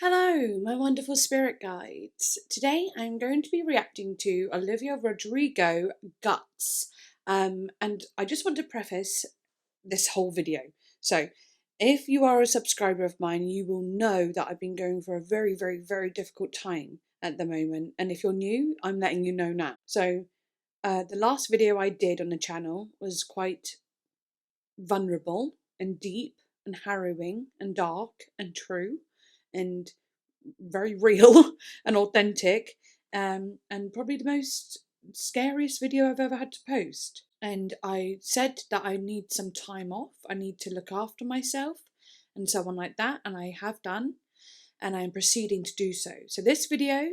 Hello, my wonderful spirit guides. Today I'm going to be reacting to Olivia Rodrigo Guts. And I just want to preface this whole video. So, if you are a subscriber of mine, you will know that I've been going for a very, very, very difficult time at the moment. And if you're new, I'm letting you know now. So, the last video I did on the channel was quite vulnerable and deep and harrowing and dark and true and very real and authentic, and probably the most scariest video I've ever had to post. And I said that I need some time off, I need to look after myself and so on like that, and I have done, and I am proceeding to do so. So this video,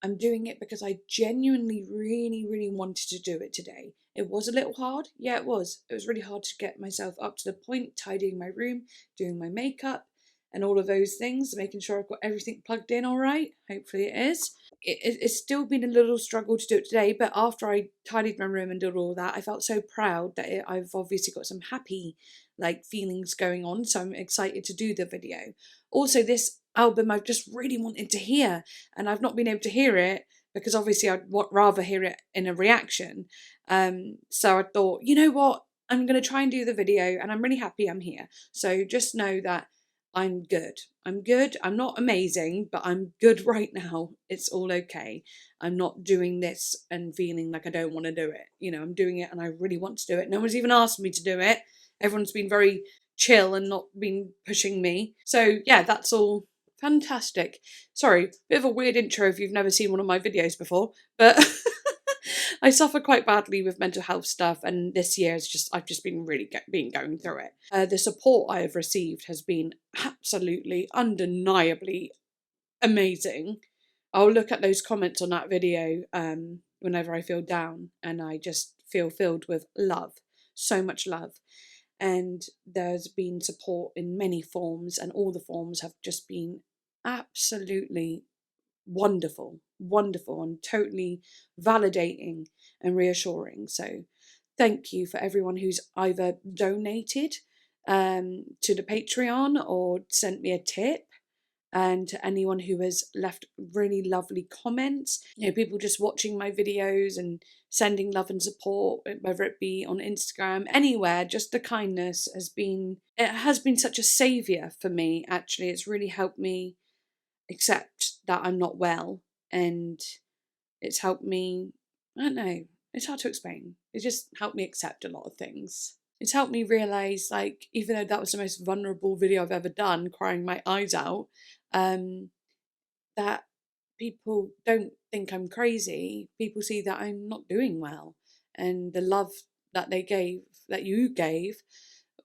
I'm doing it because I genuinely really, really wanted to do it today. It was a little hard. Yeah, it was. It was really hard to get myself up to the point, tidying my room, doing my makeup, and all of those things, making sure I've got everything plugged in all right. Hopefully it is. It's still been a little struggle to do it today, but after I tidied my room and did all that, I felt so proud that I've obviously got some happy feelings going on, so I'm excited to do the video. Also, this album I've just really wanted to hear, and I've not been able to hear it because obviously I'd rather hear it in a reaction. So I thought, you know what, I'm going to try and do the video, and I'm really happy I'm here. So just know that I'm good. I'm good. I'm not amazing, but I'm good right now. It's all okay. I'm not doing this and feeling like I don't want to do it. You know, I'm doing it and I really want to do it. No one's even asked me to do it. Everyone's been very chill and not been pushing me. So yeah, that's all fantastic. Sorry, bit of a weird intro if you've never seen one of my videos before, but I suffer quite badly with mental health stuff, and this year I've just been really been going through it. The support I have received has been absolutely, undeniably amazing. I'll look at those comments on that video whenever I feel down, and I just feel filled with love, so much love. And there's been support in many forms, and all the forms have just been absolutely wonderful, and totally validating and reassuring. So thank you for everyone who's either donated to the Patreon or sent me a tip, and to anyone who has left really lovely comments. You know, people just watching my videos and sending love and support, whether it be on Instagram, anywhere. Just the kindness has been such a saviour for me. Actually, it's really helped me accept that I'm not well, and it's helped me, I don't know, it's hard to explain. It just helped me accept a lot of things. It's helped me realise, even though that was the most vulnerable video I've ever done, crying my eyes out, that people don't think I'm crazy. People see that I'm not doing well. And the love that you gave,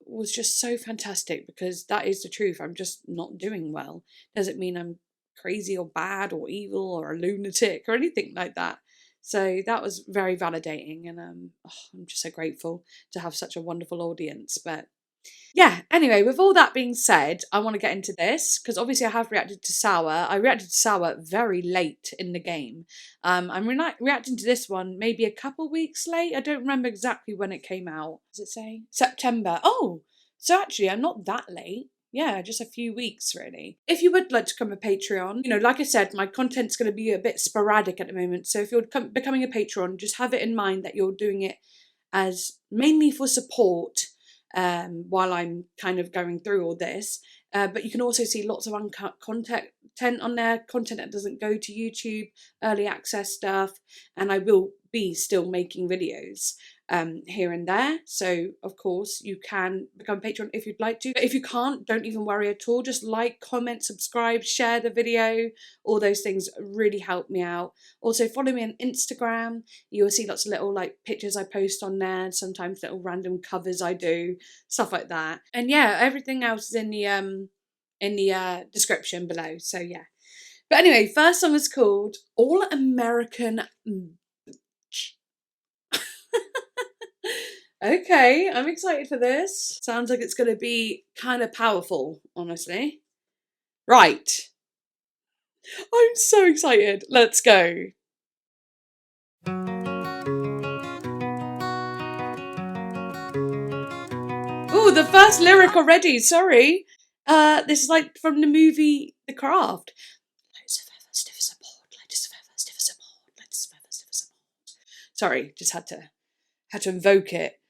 was just so fantastic, because that is the truth. I'm just not doing well. Doesn't mean I'm crazy or bad or evil or a lunatic or anything like that. So that was very validating, and I'm just so grateful to have such a wonderful audience. But yeah, anyway, with all that being said, I want to get into this because obviously I have reacted to Sour. I reacted to Sour very late in the game. I'm reacting to this one maybe a couple weeks late. I don't remember exactly when it came out. Does it say? September. Oh, so actually I'm not that late. Yeah, just a few weeks really. If you would like to become a Patreon, you know, like I said, my content's going to be a bit sporadic at the moment. So if you're becoming a Patreon, just have it in mind that you're doing it as mainly for support while I'm kind of going through all this. But you can also see lots of uncut content on there, content that doesn't go to YouTube, early access stuff, and I will be still making videos here and there. So of course you can become a patron if you'd like to, but if you can't, don't even worry at all. Just like, comment, subscribe, share the video. All those things really help me out. Also follow me on Instagram. You will see lots of little pictures I post on there, sometimes little random covers I do, stuff like that. And yeah, everything else is in the description below. So yeah. But anyway, first song is called All American. Okay, I'm excited for this. Sounds like it's going to be kind of powerful, honestly. Right. I'm so excited. Let's go. Oh, the first lyric already. Sorry. This is like from the movie The Craft. Light as a feather, stiff as a board. Light as a feather, stiff as a board. Light as a feather, stiff as a board. Sorry, just had to invoke it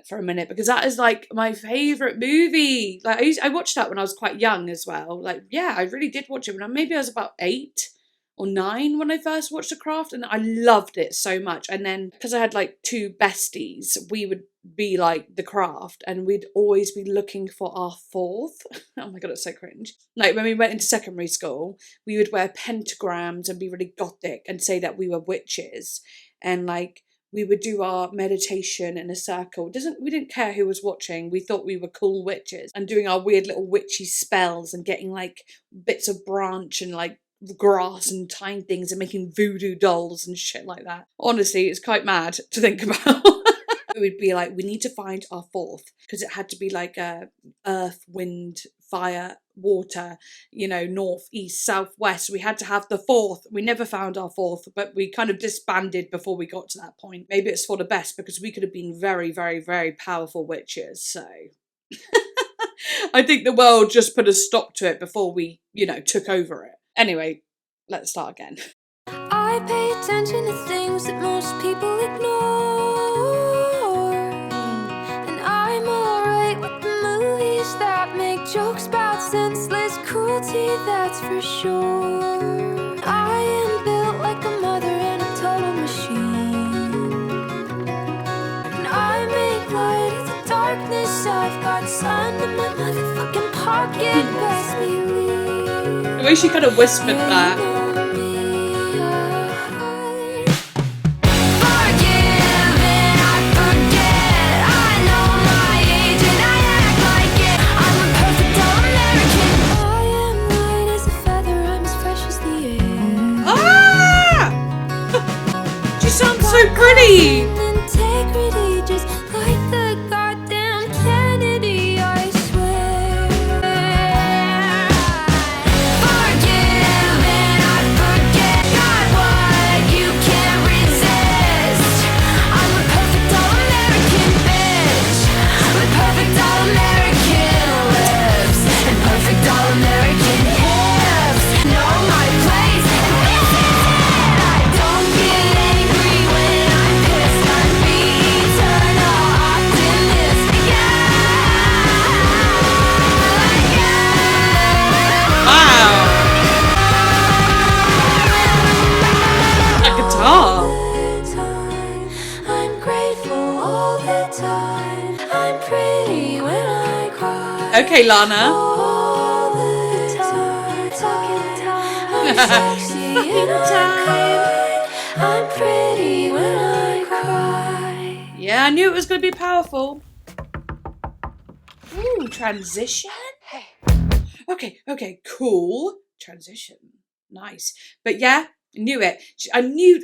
for a minute because that is like my favourite movie. Like I watched that when I was quite young as well. Like yeah, I really did watch it when maybe I was about 8 or 9 when I first watched The Craft, and I loved it so much. And then because I had like 2 besties, we would be like The Craft, and we'd always be looking for our 4th. Oh my god, it's so cringe. Like when we went into secondary school, we would wear pentagrams and be really gothic and say that we were witches, and like we would do our meditation in a circle. We didn't care who was watching. We thought we were cool witches and doing our weird little witchy spells and getting like bits of branch and like grass and tying things and making voodoo dolls and shit like that. Honestly, it's quite mad to think about. It would be like, we need to find our 4th, because it had to be like earth, wind, fire, water, you know, north, east, south, west. We had to have the 4th. We never found our 4th, but we kind of disbanded before we got to that point. Maybe it's for the best, because we could have been very, very, very powerful witches. So I think the world just put a stop to it before we, you know, took over it. Anyway, let's start again. I pay attention to things that most people ignore, and I'm alright with the movies that make jokes about senseless cruelty, that's for sure. I am built like a mother and a total machine, and I make light of the darkness. I've got sun in my motherfucking pocket, best believe. The way she kind of whispered that. Sounds so pretty. Integrity, just like the goddamn Kennedy, I swear. Forgive and I forget. Got what you can't resist. I'm a perfect all-American bitch with perfect all-American lips and perfect all-American hips. Know my place, and this is it. I don't get angry when I'm pissed. I'm the eternal optimist. Wow. A guitar. I'm grateful all the time. I'm pretty when I cry. Okay, Lana. All the time. I'm sexy and I'm kind. I'm pretty when I cry. Yeah, I knew it was going to be powerful. Ooh, transition? Okay, cool. Transition. Nice. But yeah, I knew it. I knew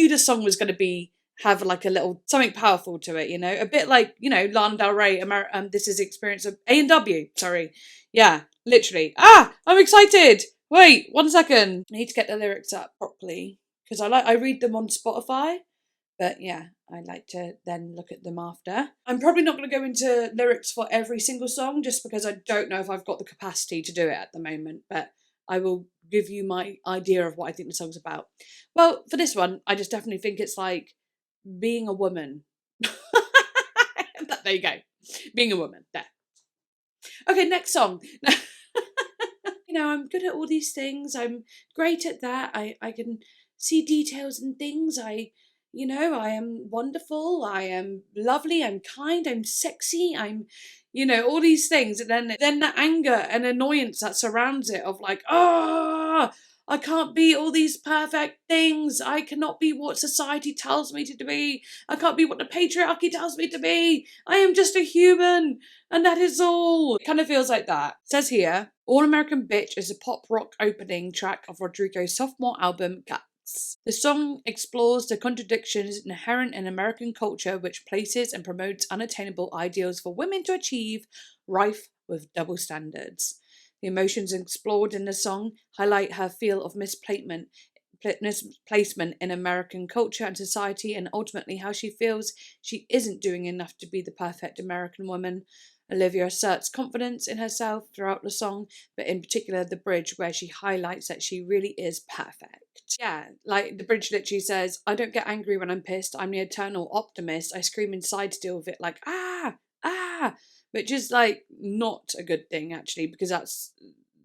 the song was going to have like a little something powerful to it, you know, a bit like, you know, Lana Del Rey, This Is the Experience of A&W. Sorry. Yeah, literally. I'm excited. Wait, 1 second. I need to get the lyrics up properly because I read them on Spotify. But yeah, I like to then look at them after. I'm probably not going to go into lyrics for every single song just because I don't know if I've got the capacity to do it at the moment. But I will give you my idea of what I think the song's about. Well, for this one, I just definitely think it's like being a woman. There you go. Being a woman. There. Okay, next song. You know, I'm good at all these things. I'm great at that. I can see details in things. You know, I am wonderful, I am lovely, I'm kind, I'm sexy, I'm, you know, all these things. And then the anger and annoyance that surrounds it of like, I can't be all these perfect things. I cannot be what society tells me to be. I can't be what the patriarchy tells me to be. I am just a human. And that is all. It kind of feels like that. It says here, All American Bitch is a pop rock opening track of Rodrigo's sophomore album, Guts. The song explores the contradictions inherent in American culture, which places and promotes unattainable ideals for women to achieve, rife with double standards. The emotions explored in the song highlight her feel of misplacement in American culture and society, and ultimately how she feels she isn't doing enough to be the perfect American woman. Olivia asserts confidence in herself throughout the song, but in particular the bridge where she highlights that she really is perfect. Yeah, like the bridge literally says, I don't get angry when I'm pissed, I'm the eternal optimist, I scream inside still of it like, ah, ah, which is like not a good thing actually, because that's,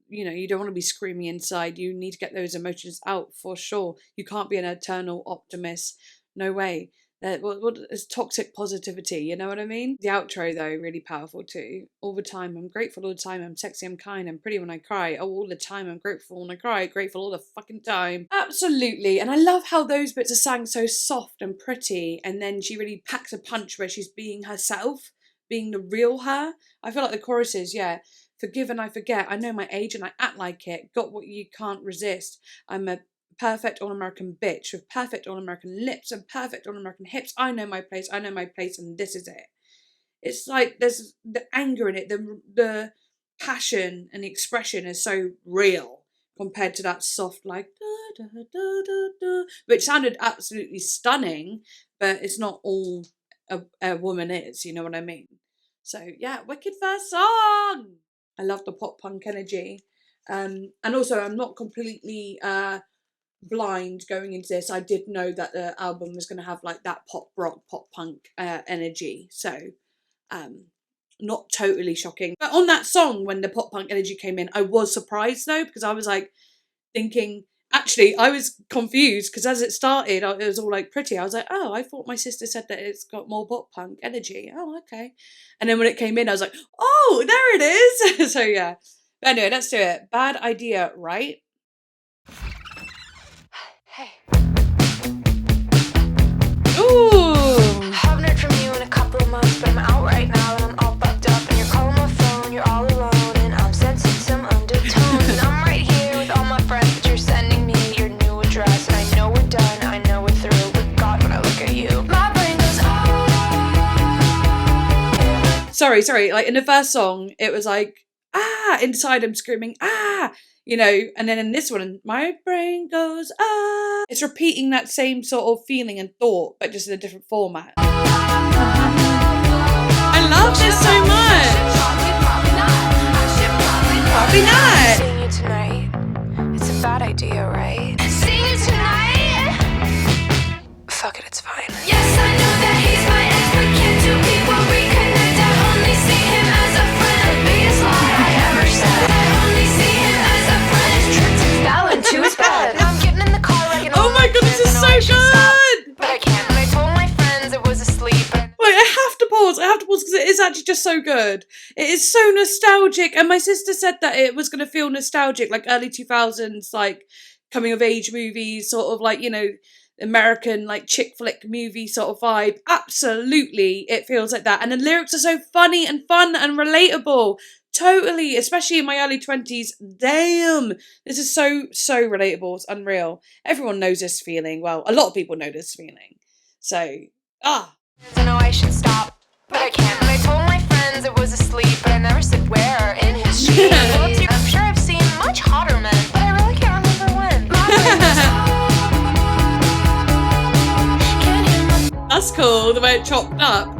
you know, you don't want to be screaming inside, you need to get those emotions out for sure. You can't be an eternal optimist, no way. What is toxic positivity, you know what I mean? The outro though, really powerful too. All the time, I'm grateful all the time, I'm sexy, I'm kind, I'm pretty when I cry. Oh, all the time, I'm grateful when I cry, grateful all the fucking time. Absolutely, and I love how those bits are sang so soft and pretty, and then she really packs a punch where she's being herself, being the real her. I feel like the choruses, yeah. Forgive and I forget, I know my age and I act like it, got what you can't resist. I'm a perfect all-American bitch with perfect all-American lips and perfect all-American hips. I know my place, and this is it. It's like there's the anger in it, the passion and the expression is so real compared to that soft like da, da, da, da, da, which sounded absolutely stunning, but it's not all a woman is, you know what I mean? So yeah, wicked first song. I love the pop punk energy. And also I'm not completely blind going into this. I did know that the album was going to have like that pop rock, pop punk energy. So, not totally shocking. But on that song, when the pop punk energy came in, I was surprised though, because I was like thinking, actually, I was confused because as it started, it was all like pretty. I was like, oh, I thought my sister said that it's got more pop punk energy. Oh, okay. And then when it came in, I was like, oh, there it is. So yeah. But anyway, let's do it. Bad idea, right? Hey. Ooh. Haven't heard from you in a couple of months, but I'm out right now and I'm all bugged up. And you're calling my phone, you're all alone, and I'm sensing some undertones. And I'm right here with all my friends, but you're sending me your new address. And I know we're done, I know we're through. But God, when I look at you, my brain goes, oh. Sorry. Like in the first song, it was like, ah, inside I'm screaming, ah, you know, and then in this one, my brain goes, ah. It's repeating that same sort of feeling and thought, but just in a different format. I love this so much. Probably not. Seeing you tonight, it's a bad idea, right? Seeing you tonight? Fuck it, it's fine. Yes, I know that he's my ex, but can't two people reconnect? I only see him as a friend. The biggest lie I ever said. I only see him as a friend. His trips and style into his bed. I'm getting in the car wrecking all Oh my god, this is so good. but I can't. And I told my friends it was asleep. Wait, I have to pause because it is actually just so good. It is so nostalgic, and my sister said that it was going to feel nostalgic, like early 2000s, like coming of age movies, sort of like, you know, American like chick flick movie sort of vibe. Absolutely, it feels like that, and the lyrics are so funny and fun and relatable. Totally, especially in my early 20s. Damn, this is so relatable. It's unreal. Everyone knows this feeling. Well, a lot of people know this feeling. So, I know I should stop, but I can't. And I told my friends it was asleep, but I never said where in his sheet. I'm sure I've seen much hotter men, but I really can't remember when. That's cool, the way it chopped up.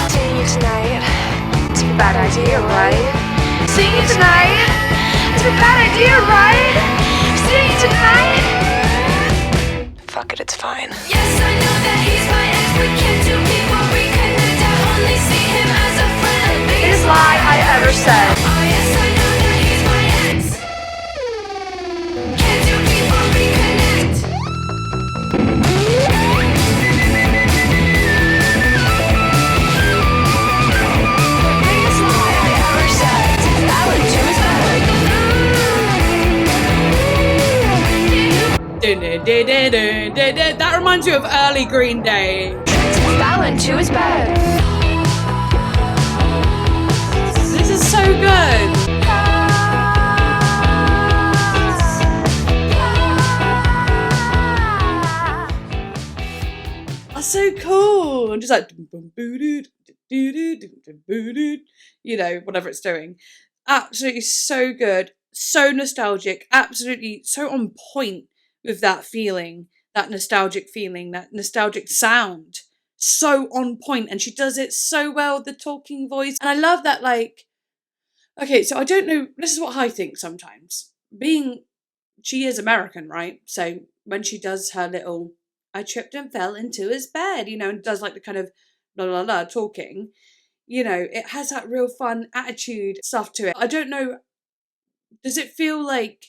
Seeing you tonight, it's a bad idea, right? Seeing you tonight, it's a bad idea, right? Seeing you tonight. Fuck it, it's fine. Yes, I know that he's my ex, but can't two people reconnect? I only see him as a friend. The biggest lie I ever said. Oh yes, I know that he's my ex. Can't two people reconnect? The biggest lie I ever said. Valid to his That reminds you of early Green Day. fell into his bed. This is so good. That's so cool. And just like, you know, whatever it's doing. Absolutely so good. So nostalgic. Absolutely so on point with that feeling that nostalgic feeling, that nostalgic sound. So on point, and she does it so well, the talking voice. And I love that, like, okay, so I don't know, this is what I think sometimes. She is American, right? So when she does her little, I tripped and fell into his bed, and does like the kind of blah, blah, blah talking, it has that real fun attitude stuff to it. I don't know, does it feel like,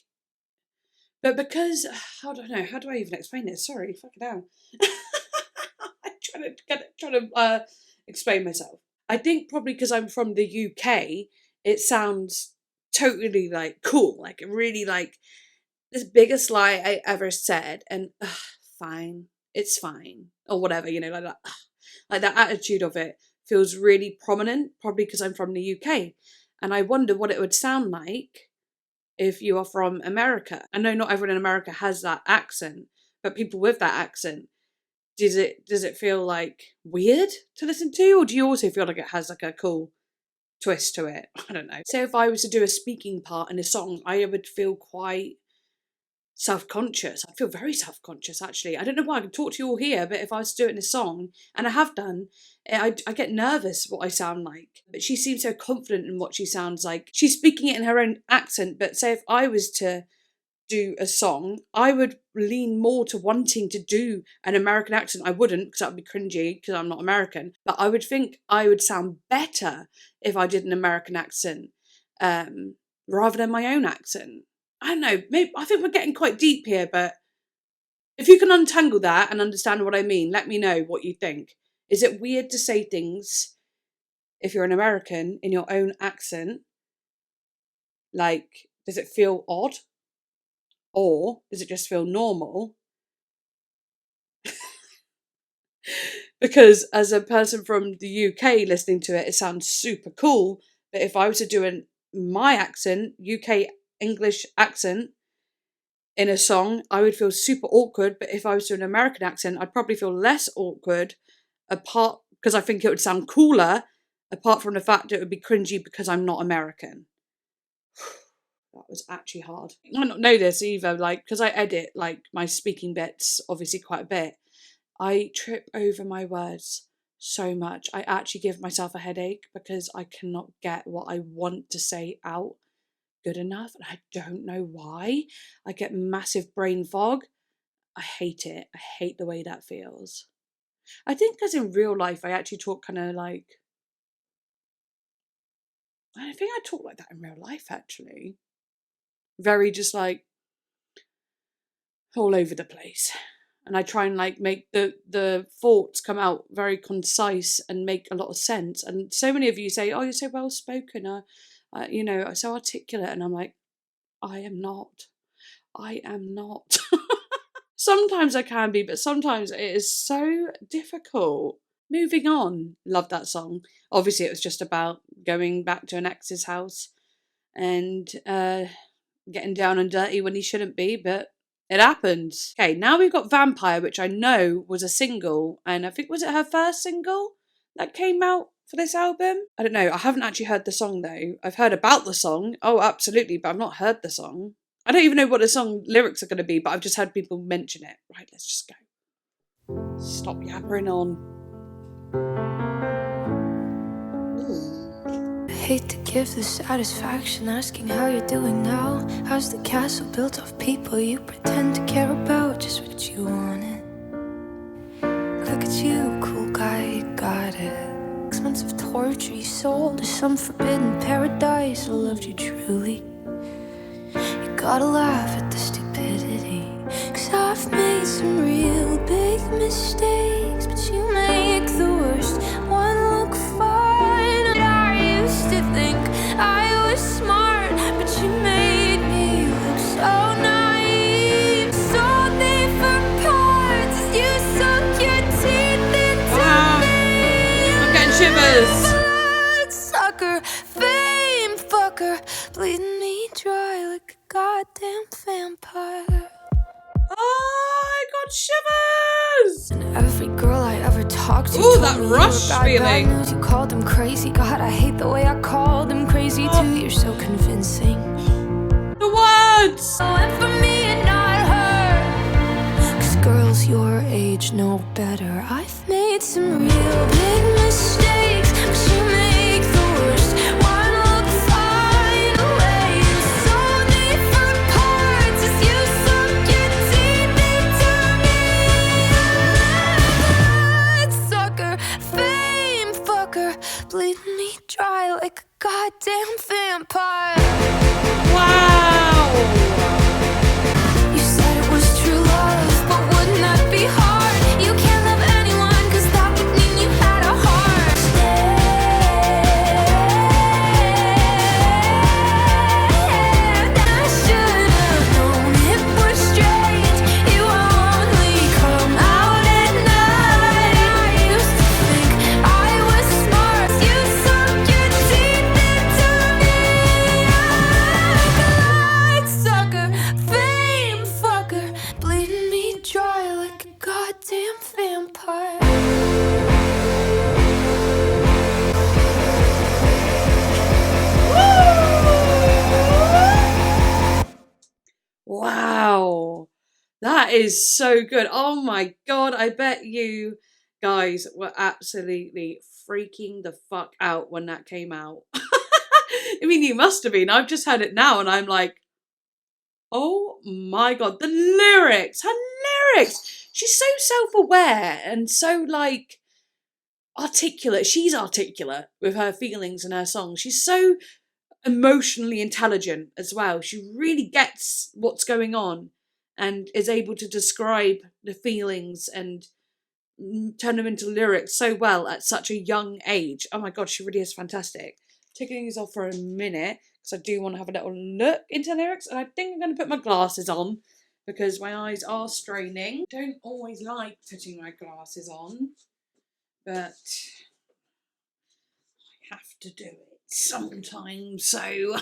but because, I don't know, how do I even explain this? Sorry, fucking hell. I'm trying to explain myself. I think probably because I'm from the UK, it sounds totally like cool, like really like this biggest lie I ever said, and fine, it's fine, or whatever, like that. Like that attitude of it feels really prominent, probably because I'm from the UK, and I wonder what it would sound like if you are from America. I know not everyone in America has that accent, but people with that accent, does it feel like weird to listen to, or do you also feel like it has like a cool twist to it? I don't know. So if I was to do a speaking part in a song, I would feel quite self-conscious. I'd feel very self-conscious, actually. I don't know why. I can talk to you all here, but if I was to do it in a song, and I have done, I get nervous what I sound like. But she seems so confident in what she sounds like. She's speaking it in her own accent, but say if I was to do a song, I would lean more to wanting to do an American accent. I wouldn't, because that would be cringy, because I'm not American. But I would think I would sound better if I did an American accent, rather than my own accent. I don't know, maybe I think we're getting quite deep here, but if you can untangle that and understand what I mean, let me know what you think. Is it weird to say things, if you're an American, in your own accent? Like, does it feel odd? Or does it just feel normal? Because as a person from the UK listening to it, it sounds super cool. But if I was to do my accent, UK English accent, in a song, I would feel super awkward. But if I was to do an American accent, I'd probably feel less awkward, apart because I think it would sound cooler, apart from the fact that it would be cringy because I'm not American. That was actually hard. I might not know this either, like, because I edit like my speaking bits obviously quite a bit. I trip over my words so much. I actually give myself a headache because I cannot get what I want to say out good enough, and I don't know why. I get massive brain fog. I hate it. I hate the way that feels. I think because in real life I actually talk kind of like, I think I talk like that in real life actually. Very just like all over the place. And I try and like make the thoughts come out very concise and make a lot of sense. And so many of you say, oh, you're so well spoken, so articulate. And I'm like, I am not. Sometimes I can be, but sometimes it is so difficult. Moving on. Love that song. Obviously it was just about going back to an ex's house and getting down and dirty when he shouldn't be, but it happens. Okay, now we've got Vampire, which I know was a single, and I think, was it her first single that came out for this album? I don't know, I haven't actually heard the song though. I've heard about the song, oh absolutely, but I've not heard the song. I don't even know what the song lyrics are going to be, but I've just heard people mention it. Right, let's just go. Stop yabbering on. Hate to give the satisfaction asking how you're doing now. How's the castle built of people you pretend to care about? Just what you wanted. Look at you, cool guy, you got it. Expensive torture you sold to some forbidden paradise. I loved you truly. You gotta laugh at the stupidity, 'cause I've made some real big mistakes, but you make the worst one look fine. I used to think I was smart, but you made me look so naive. Sold me for parts as you sunk your teeth into me. I'm getting shivers. Sucker, fame fucker, bleeding me dry like a goddamn vampire. Oh, I got shivers! And every girl I ever talked to Ooh, told that me rush you were bad, feeling. bad news. You called them crazy. God, I hate the way I called them crazy too. You're so convincing. The words! Oh, and for me and not her, 'cause girls know better. I've made some real big mistakes, but you make the worst one look fine away. And so different parts as you sunk your teeth into me. Bloodsucker, fame fucker, bleeding me dry like a goddamn vampire. Wow! You said it was true love, but wouldn't that be hard? You can't love anyone, cause that would mean you had a heart. And I should have known it was strange. You only come out at night. I used to think I was smart. You sunk your teeth into me. Bloodsucker, fame fucker, bleeding me dry like a goddamn vampire. Wow, that is so good. Oh my god, I bet you guys were absolutely freaking the fuck out when that came out. I mean, you must have been. I've just heard it now and I'm like, oh my god, the lyrics, her lyrics. She's so self-aware and so like articulate. She's articulate with her feelings and her songs. She's so emotionally intelligent as well. She really gets what's going on and is able to describe the feelings and turn them into lyrics so well at such a young age. Oh my god, she really is fantastic. Taking these off for a minute because I do want to have a little look into lyrics, and I think I'm going to put my glasses on because my eyes are straining. Don't always like putting my glasses on, but I have to do it sometimes, so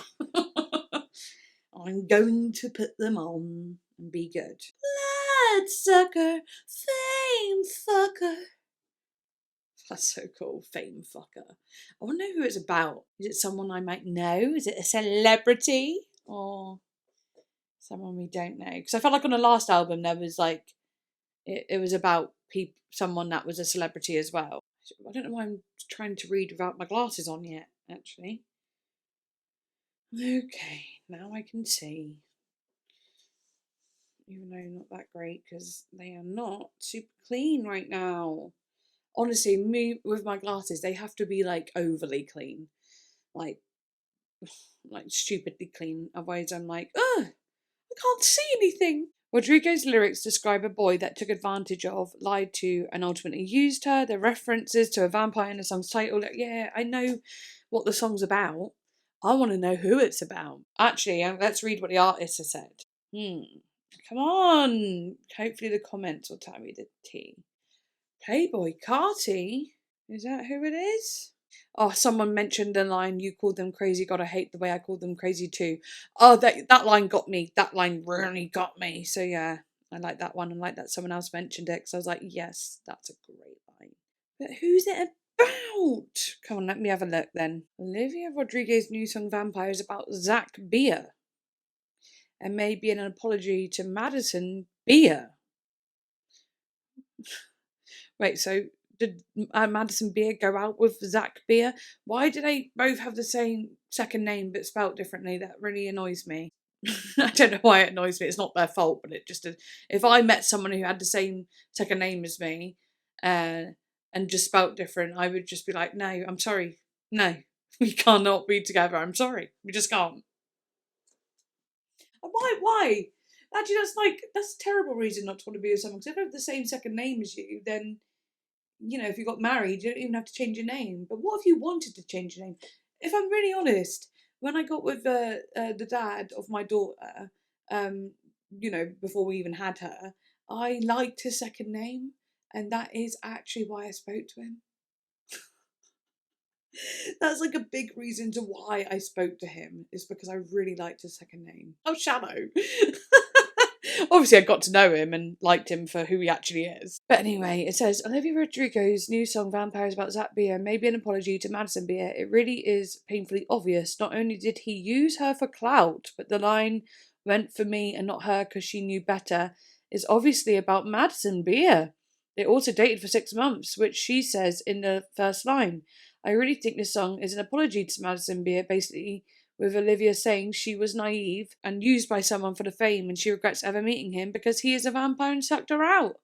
I'm going to put them on and be good. Bloodsucker, fame fucker. That's so cool, fame fucker. I want to know who it's about. Is it someone I might know? Is it a celebrity or someone we don't know? Because I felt like on the last album there was like it was about someone that was a celebrity as well. I don't know why I'm trying to read without my glasses on yet, actually. Okay, now I can see. Even though not that great because they are not super clean right now. Honestly, me with my glasses, they have to be like overly clean. Like stupidly clean. Otherwise I'm like, ugh, I can't see anything. Rodrigo's lyrics describe a boy that took advantage of, lied to, and ultimately used her. The references to a vampire in the song's title. Yeah, I know what the song's about. I want to know who it's about. Actually, let's read what the artist has said. Come on. Hopefully the comments will tell me the tea. Playboy Carti? Is that who it is? Oh, someone mentioned the line, you called them crazy, God, I hate the way I called them crazy too. Oh, that line got me. That line really got me. So yeah, I like that one. I like that someone else mentioned it because I was like, yes, that's a great line. But who's it about? Come on, let me have a look then. Olivia Rodrigo's new song Vampire is about Zach Beer and may be an apology to Madison Beer. Wait, so did Madison Beer go out with Zach Beer? Why do they both have the same second name but spelt differently? That really annoys me. I don't know why it annoys me. It's not their fault, but it just did. If I met someone who had the same second name as me and just spelt different, I would just be like, no, I'm sorry. No, we cannot be together. I'm sorry. We just can't. Why? Actually, that's a terrible reason not to want to be with someone. Because if they have the same second name as you, then if you got married, you don't even have to change your name. But what if you wanted to change your name? If I'm really honest, when I got with the dad of my daughter, before we even had her, I liked his second name, and that is actually why I spoke to him. That's like a big reason to why I spoke to him, is because I really liked his second name. How shallow. Obviously, I got to know him and liked him for who he actually is. But anyway, it says, Olivia Rodrigo's new song Vampire is about Zach Beer, maybe an apology to Madison Beer. It really is painfully obvious. Not only did he use her for clout, but the line went for me and not her because she knew better is obviously about Madison Beer. They also dated for 6 months, which she says in the first line. I really think this song is an apology to Madison Beer, basically, with Olivia saying she was naive and used by someone for the fame and she regrets ever meeting him because he is a vampire and sucked her out.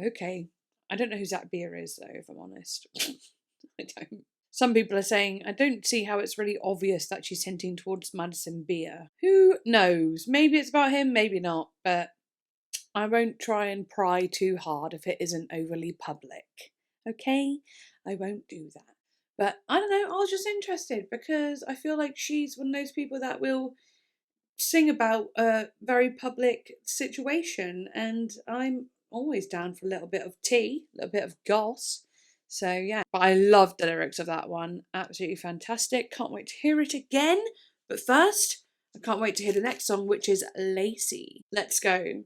Okay. I don't know who Zach Beer is, though, if I'm honest. I don't. Some people are saying, I don't see how it's really obvious that she's hinting towards Madison Beer. Who knows? Maybe it's about him, maybe not, but I won't try and pry too hard if it isn't overly public. Okay? I won't do that. But I don't know, I was just interested because I feel like she's one of those people that will sing about a very public situation, and I'm always down for a little bit of tea, a little bit of goss. So yeah, but I loved the lyrics of that one. Absolutely fantastic. Can't wait to hear it again. But first, I can't wait to hear the next song, which is Lacy. Let's go.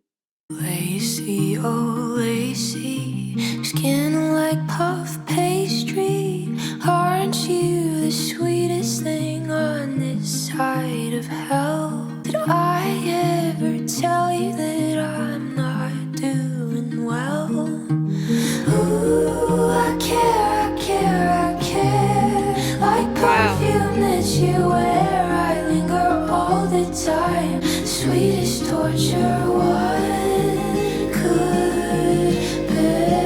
Lacy, oh Lacy, skin like puff pastry. Aren't you the sweetest thing on this side of hell? Did I ever tell you that I'm not doing well? Ooh, I care, I care, I care. Like perfume that you wear, I linger all the time. Sweetest torture, what could bear?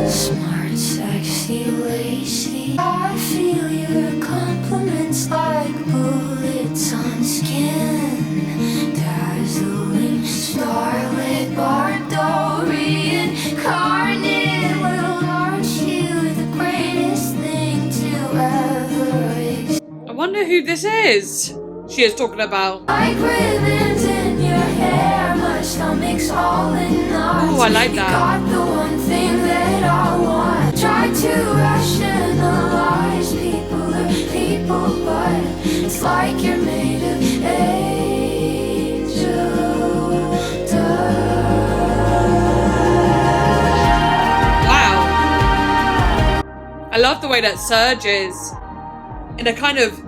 Smart, sexy, lacy. I feel your compliments like bullets on skin. Dazzling, starlit, Bardorian, carnate. Well, aren't you the greatest thing to ever exist? I wonder who this is. She is talking about. Like ribbons in your hair, my stomach's all in knots. Oh, I like You that. got the one thing that I want. Try to rationalize people are people, but it's like you're made of angel dust. Wow. I love the way that surges in a kind of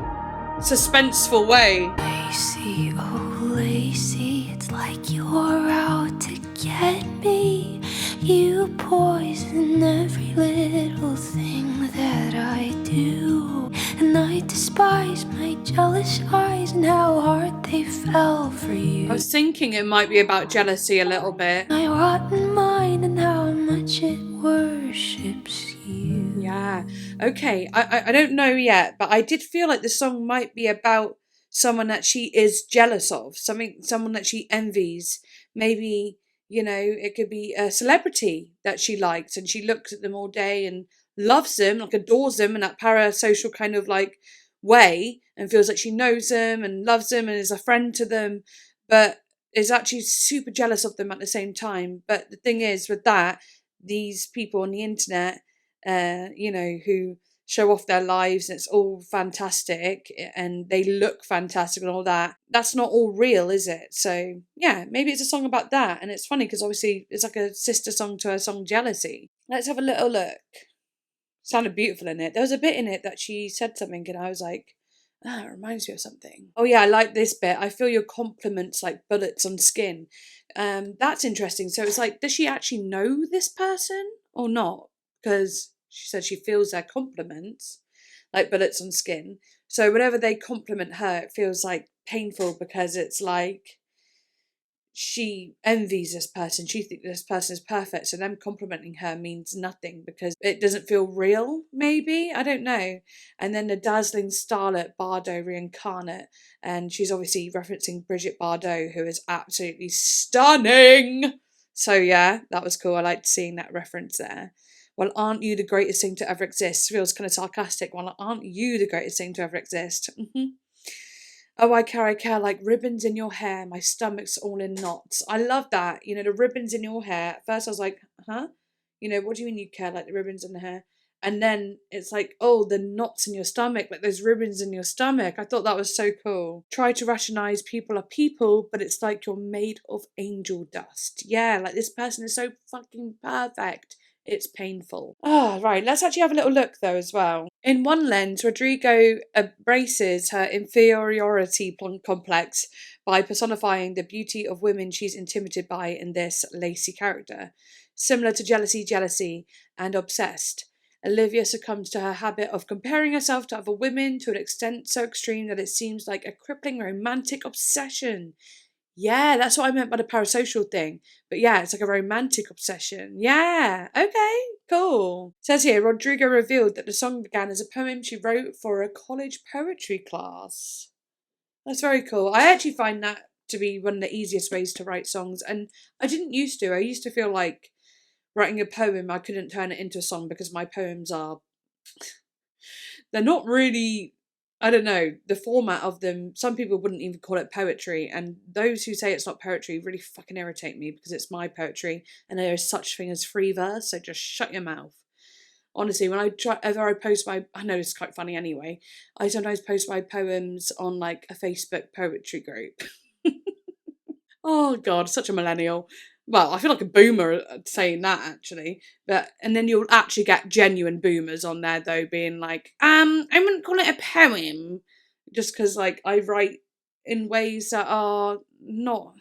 suspenseful way. Lacy, oh Lacy, it's like you're out to get me. You poison every little thing that I do, and I despise my jealous eyes and how hard they fell for you. I was thinking it might be about jealousy a little bit. My rotten mind and how much it worships you. Yeah. Okay. I don't know yet, but I did feel like the song might be about someone that she is jealous of, someone that she envies. Maybe, it could be a celebrity that she likes and she looks at them all day and loves them, like adores them in that parasocial kind of like way and feels like she knows them and loves them and is a friend to them, but is actually super jealous of them at the same time. But the thing is with that, these people on the internet, who show off their lives and it's all fantastic and they look fantastic and all that, that's not all real, is it? So yeah, maybe it's a song about that. And it's funny because obviously it's like a sister song to her song Jealousy. Let's have a little look. Sounded beautiful in it. There was a bit in it that she said something and I was like, it reminds me of something. Oh yeah, I like this bit. I feel your compliments like bullets on skin. That's interesting. So it's like, does she actually know this person or not? Because she said she feels their compliments like bullets on skin. So whenever they compliment her, it feels like painful because it's like she envies this person. She thinks this person is perfect. So them complimenting her means nothing because it doesn't feel real, maybe. I don't know. And then the dazzling starlet Bardot reincarnate. And she's obviously referencing Brigitte Bardot, who is absolutely stunning. So yeah, that was cool. I liked seeing that reference there. Well, aren't you the greatest thing to ever exist? Feels kind of sarcastic. Well, aren't you the greatest thing to ever exist? Oh, I care like ribbons in your hair. My stomach's all in knots. I love that. The ribbons in your hair. At first I was like, huh? What do you mean you care like the ribbons in the hair? And then it's like, oh, the knots in your stomach, like those ribbons in your stomach. I thought that was so cool. Try to rationalize people are people, but it's like you're made of angel dust. Yeah, like this person is so fucking perfect. It's painful. Right. Let's actually have a little look though as well. In one lens, Rodrigo embraces her inferiority complex by personifying the beauty of women she's intimidated by in this Lacy character. Similar to Jealousy, and Obsessed, Olivia succumbs to her habit of comparing herself to other women to an extent so extreme that it seems like a crippling romantic obsession. Yeah, that's what I meant by the parasocial thing. But yeah, it's like a romantic obsession. Yeah, okay, cool. It says here, Rodrigo revealed that the song began as a poem she wrote for a college poetry class. That's very cool. I actually find that to be one of the easiest ways to write songs. And I didn't used to. I used to feel like writing a poem, I couldn't turn it into a song because my poems are, they're not really, I don't know, the format of them, some people wouldn't even call it poetry, and those who say it's not poetry really fucking irritate me because it's my poetry and there is such thing as free verse, so just shut your mouth. Honestly, when I post my, I know it's quite funny anyway, I sometimes post my poems on like a Facebook poetry group. Oh God, such a millennial. Well, I feel like a boomer saying that actually, and then you'll actually get genuine boomers on there though, being like, I wouldn't call it a poem, just because like I write in ways that are not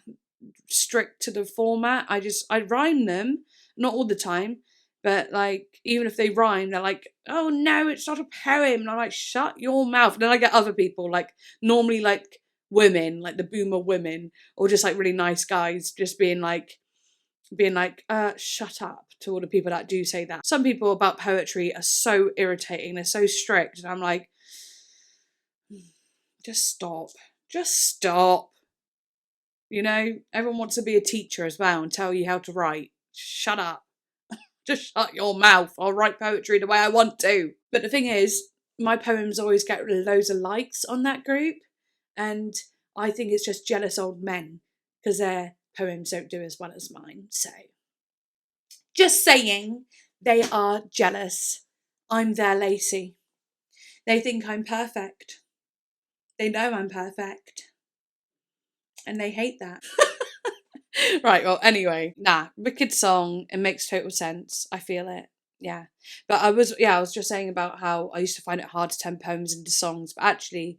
strict to the format. I rhyme them, not all the time, but like even if they rhyme, they're like, oh no, it's not a poem, and I'm like, shut your mouth. And then I get other people, like normally like women, like the boomer women, or just like really nice guys, just being like, shut up to all the people that do say that. Some people about poetry are so irritating, they're so strict, and I'm like, just stop. You know, everyone wants to be a teacher as well and tell you how to write. Shut up. Just shut your mouth. I'll write poetry the way I want to. But the thing is, my poems always get loads of likes on that group, and I think it's just jealous old men because their poems don't do as well as mine. So, just saying, they are jealous. I'm their Lacy. They think I'm perfect. They know I'm perfect. And they hate that. Right, well, anyway, wicked song. It makes total sense. I feel it. Yeah. But I was just saying about how I used to find it hard to turn poems into songs, but actually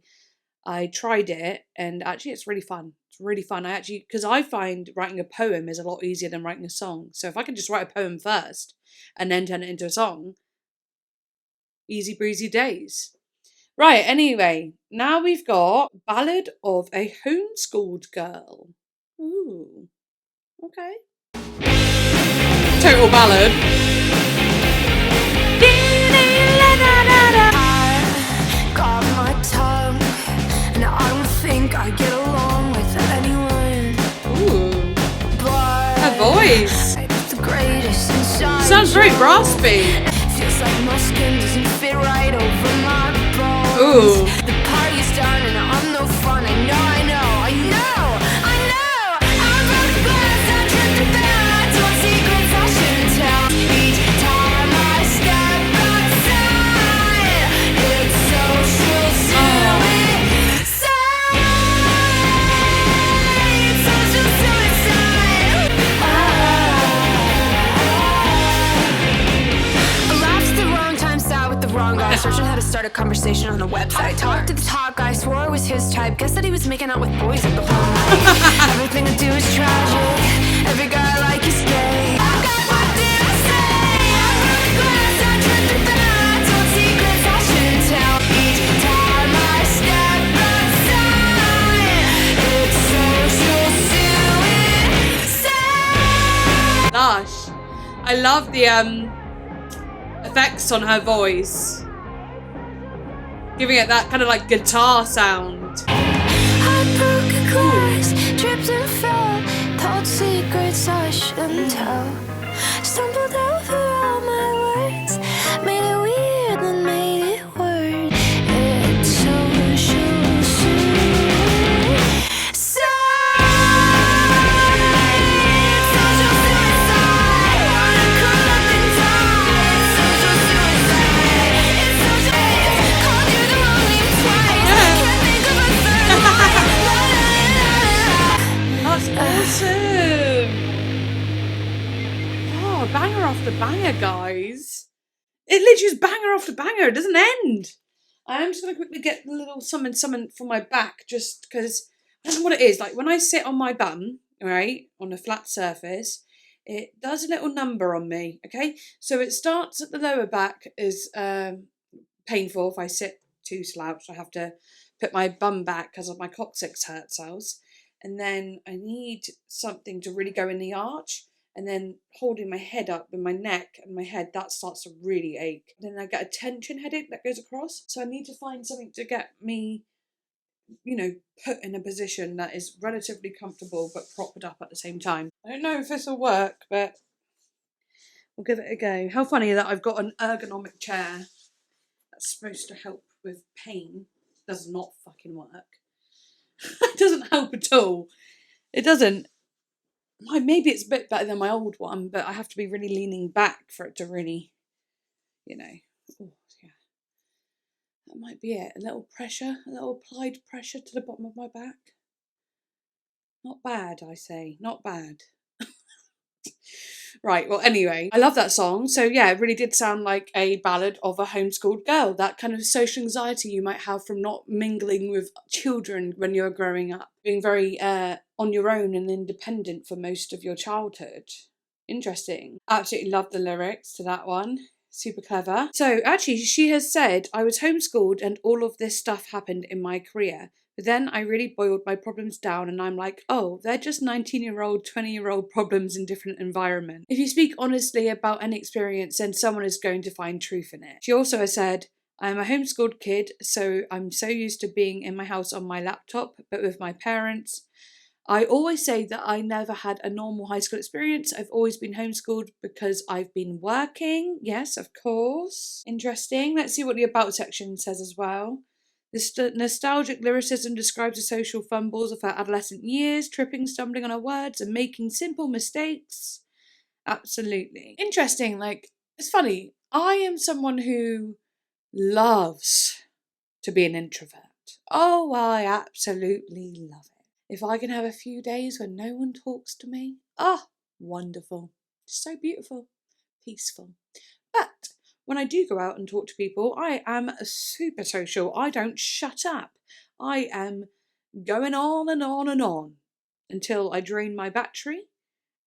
I tried it and actually it's really fun. It's really fun. Because I find writing a poem is a lot easier than writing a song. So if I can just write a poem first and then turn it into a song, easy breezy days. Right, anyway, now we've got Ballad of a Homeschooled Girl. Ooh, okay. Total ballad. I got my tongue, and I don't think I get along with anyone. Ooh, But her voice. it's the greatest inside. Sounds very raspy. Feels like my skin doesn't fit right over my bones. Ooh. The party's done and I'm no fun. I know. I broke the glass, I tripped the bell. I told secrets I shouldn't tell. Each time I step outside, it's social suicide. It's social suicide. I laughed at the wrong time, sat with the wrong guy, searching how to start a conversation on a website. Talked to the top guy, swore it was his type. Guess that he was making out with boys at the whole night. Everything I do is tragic. Every guy I like is gay. What did I say? I broke the glass, I tripped the bell. I told secrets I shouldn't tell. Each time I step outside, it's social suicide. Lush. I love the effects on her voice, giving it that kind of like guitar sound. I broke a glass, tripped and fell, told secrets I shouldn't tell. Stumbled over all my words, made it weird, then made it worse. It's social suicide. It's social suicide. Wanna curl up and die. It's social suicide. It's social. Called you the wrong name twice. Can't think of a third line. That's awesome. Oh, banger after banger, guys. It literally is banger after banger. It doesn't end. I am just going to quickly get a little something for my back, just because I don't know what it is. Like when I sit on my bum, right, on a flat surface, it does a little number on me. Okay, so it starts at the lower back is painful if I sit too slouched. I have to put my bum back because of my coccyx hurts else, and then I need something to really go in the arch. And then holding my head up with my neck and my head, that starts to really ache. Then I get a tension headache that goes across. So I need to find something to get me, you know, put in a position that is relatively comfortable but propped up at the same time. I don't know if this will work, but we'll give it a go. How funny that I've got an ergonomic chair that's supposed to help with pain. Does not fucking work. It doesn't help at all. It doesn't. Maybe it's a bit better than my old one, but I have to be really leaning back for it to really, you know. Oh, yeah. That might be it. A little pressure, a little applied pressure to the bottom of my back. Not bad, I say. Not bad. Right, well, anyway, I love that song. So, yeah, it really did sound like a ballad of a homeschooled girl. That kind of social anxiety you might have from not mingling with children when you're growing up. Being very on your own and independent for most of your childhood. Interesting. Absolutely love the lyrics to that one. Super clever. So, actually, she has said, I was homeschooled and all of this stuff happened in my career. But then I really boiled my problems down and I'm like, oh, they're just 19-year-old, 20-year-old problems in different environments. If you speak honestly about any experience, then someone is going to find truth in it. She also has said, I'm a homeschooled kid, so I'm so used to being in my house on my laptop, but with my parents. I always say that I never had a normal high school experience. I've always been homeschooled because I've been working. Yes, of course. Interesting. Let's see what the about section says as well. The nostalgic lyricism describes the social fumbles of her adolescent years, tripping, stumbling on her words, and making simple mistakes. Absolutely. Interesting, like, it's funny. I am someone who loves to be an introvert. Oh, I absolutely love it. If I can have a few days when no one talks to me, wonderful. So beautiful, peaceful. But when I do go out and talk to people, I am super social. I don't shut up. I am going on and on and on until I drain my battery.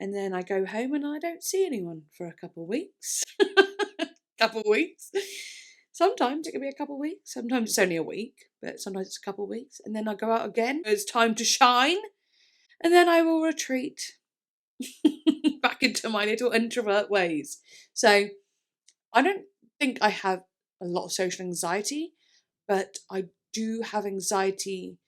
And then I go home and I don't see anyone for a couple of weeks. Sometimes it can be a couple of weeks. Sometimes it's only a week, but sometimes it's a couple of weeks. And then I go out again. It's time to shine. And then I will retreat back into my little introvert ways. So I don't think I have a lot of social anxiety, but I do have anxiety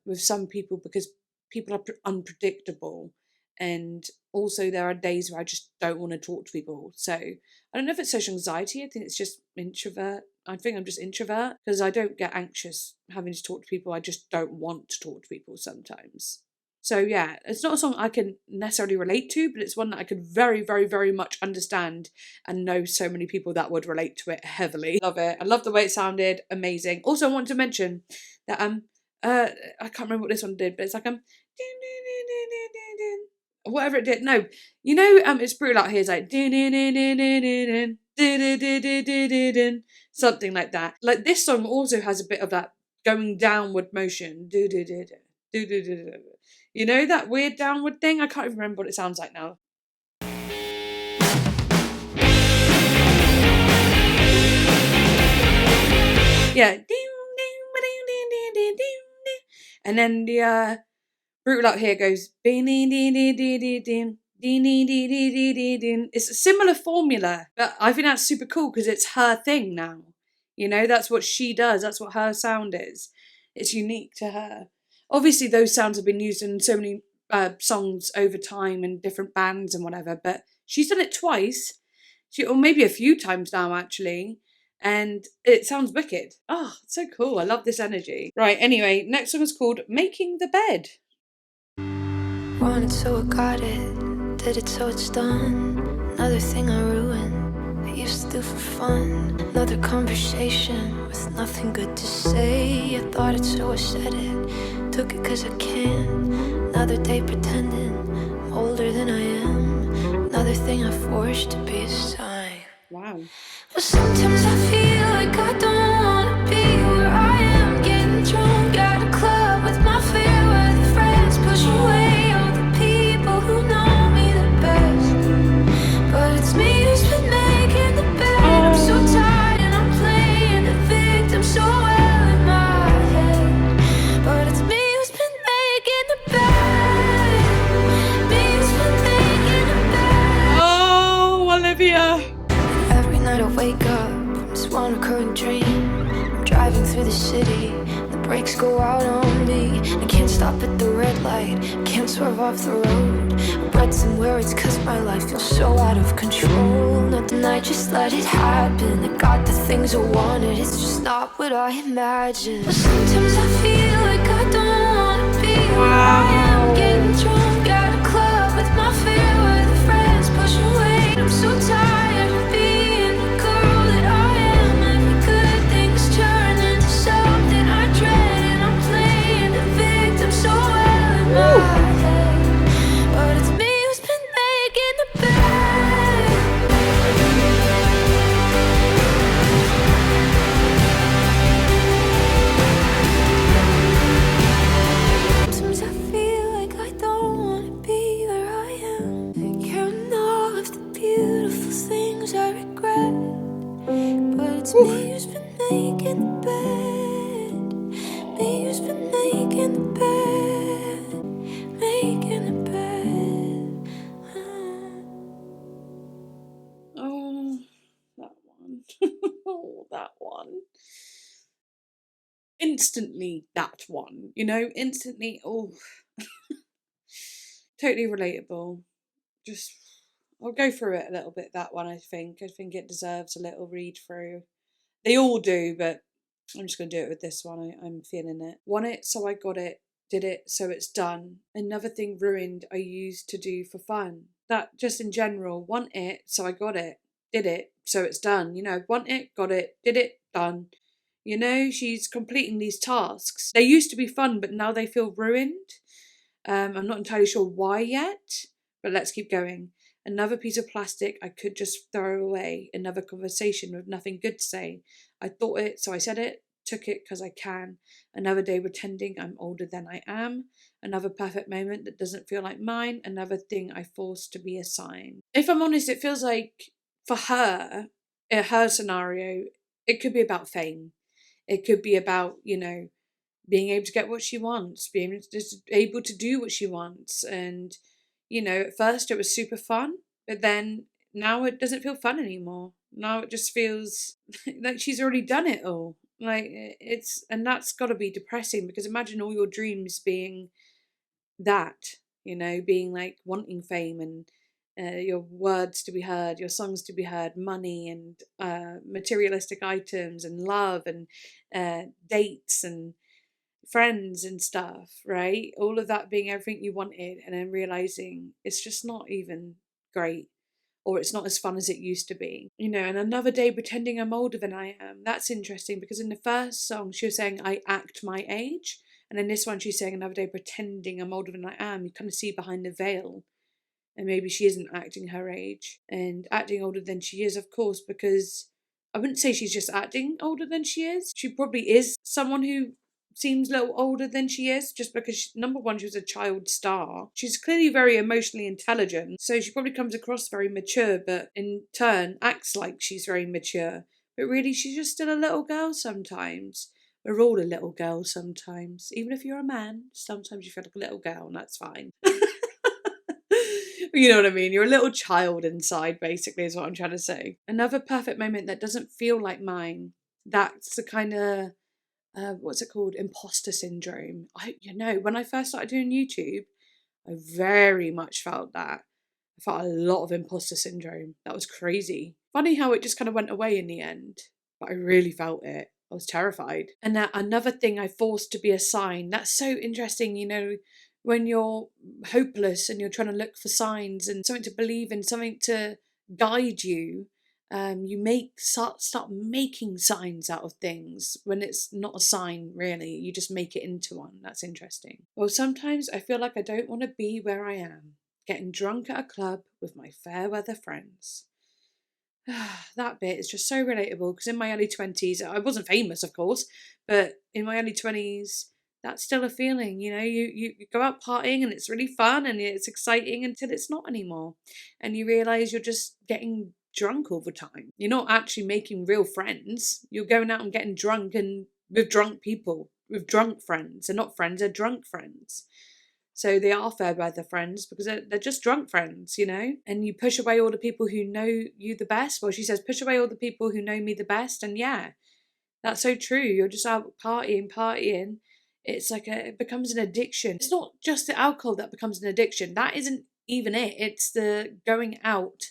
with some people because people are unpredictable. And also there are days where I just don't want to talk to people. So I don't know if it's social anxiety. I think it's just introvert. I think I'm just introvert because I don't get anxious having to talk to people. I just don't want to talk to people sometimes. So yeah, it's not a song I can necessarily relate to, but it's one that I could very, very, very much understand and know so many people that would relate to it heavily. Love it. I love the way it sounded. Amazing. Also, I want to mention that I can't remember what this one did, but it's like whatever it did. No, you know, it's brutal out here. It's like something like that. Like this song also has a bit of that going downward motion. You know, that weird downward thing? I can't even remember what it sounds like now. Yeah. And then the brutal out here goes. It's a similar formula, but I think that's super cool because it's her thing now. You know, that's what she does. That's what her sound is. It's unique to her. Obviously, those sounds have been used in so many songs over time and different bands and whatever, but she's done it twice, or maybe a few times now, actually, and it sounds wicked. Oh, it's so cool. I love this energy. Right, anyway, next song is called Making the Bed. Want it so I got it, did it so it's done. Another thing I ruined, I used to do for fun. Another conversation with nothing good to say. I thought it so I said it, took it cause I can. Another day pretending I'm older than I am. Another thing I forced to be a sign. Wow. Well, sometimes I feel like I don't wanna be where I am, getting drunk at a club with my friends. I'm driving through the city, the brakes go out on me. I can't stop at the red light, can't swerve off the road. I read somewhere it's cause my life feels so out of control. Nothing, I just let it happen. I got the things I wanted, it's just not what I imagined. But sometimes I feel like I don't wanna be where I am. Getting drunk at a club with my fair weather friends, push away. I'm so tired of being the girl that I am. Every good thing's turned into something I dread, and I'm playing the victim so well in my head. But it's me who's been making the bed. Sometimes I feel like I don't wanna be where I am. Counting all of the beautiful things I regret. But it's me who's been making the bed. Me who's been making the bed. Making the bed. Oh, that one. Oh, that one. Instantly, that one. You know, instantly. Oh, totally relatable. Just, I'll go through it a little bit. That one, I think it deserves a little read through. They all do, but I'm just going to do it with this one. I'm feeling it. Want it, so I got it. Did it, so it's done. Another thing ruined I used to do for fun. That just in general. Want it, so I got it. Did it, so it's done. You know, want it, got it, did it, done. You know, she's completing these tasks. They used to be fun, but now they feel ruined. I'm not entirely sure why yet, but let's keep going. Another piece of plastic I could just throw away. Another conversation with nothing good to say. I thought it, so I said it. Took it because I can. Another day pretending I'm older than I am. Another perfect moment that doesn't feel like mine. Another thing I forced to be a sign. If I'm honest, it feels like for her, in her scenario, it could be about fame. It could be about, you know, being able to get what she wants, being just able to do what she wants. And, you know, at first it was super fun, but then now it doesn't feel fun anymore. Now it just feels like she's already done it all. Like and that's got to be depressing, because imagine all your dreams being that, you know, being like wanting fame and your words to be heard, your songs to be heard, money and materialistic items and love and dates and friends and stuff, right? All of that being everything you wanted, and then realizing it's just not even great, or it's not as fun as it used to be. You know, and another day pretending I'm older than I am. That's interesting, because in the first song she was saying I act my age, and in this one she's saying another day pretending I'm older than I am. You kind of see behind the veil, and maybe she isn't acting her age and acting older than she is, of course, because I wouldn't say she's just acting older than she is. She probably is someone who seems a little older than she is, just because number one, she was a child star. She's clearly very emotionally intelligent, so she probably comes across very mature, but in turn acts like she's very mature. But really, she's just still a little girl sometimes. We're all a little girl sometimes. Even if you're a man, sometimes you feel like a little girl, and that's fine. You know what I mean? You're a little child inside, basically, is what I'm trying to say. Another perfect moment that doesn't feel like mine. That's the kind of, what's it called? Imposter syndrome. When I first started doing YouTube, I very much felt that. I felt a lot of imposter syndrome. That was crazy. Funny how it just kind of went away in the end, but I really felt it. I was terrified. And another thing I forced to be a sign. That's so interesting, you know, when you're hopeless and you're trying to look for signs and something to believe in, something to guide you. You start making signs out of things when it's not a sign, really. You just make it into one. That's interesting. Well, sometimes I feel like I don't want to be where I am, getting drunk at a club with my fair weather friends. That bit is just so relatable, because in my early 20s, I wasn't famous, of course, but in my early 20s, that's still a feeling, you know, you go out partying and it's really fun and it's exciting until it's not anymore. And you realise you're just getting drunk all the time. You're not actually making real friends. You're going out and getting drunk and with drunk people, with drunk friends. They're not friends, they're drunk friends. So they are fair weather friends because they're just drunk friends, you know? And you push away all the people who know you the best. Well, she says, push away all the people who know me the best. And yeah, That's so true. You're just out partying. It's like it becomes an addiction. It's not just the alcohol that becomes an addiction. That isn't even it. It's the going out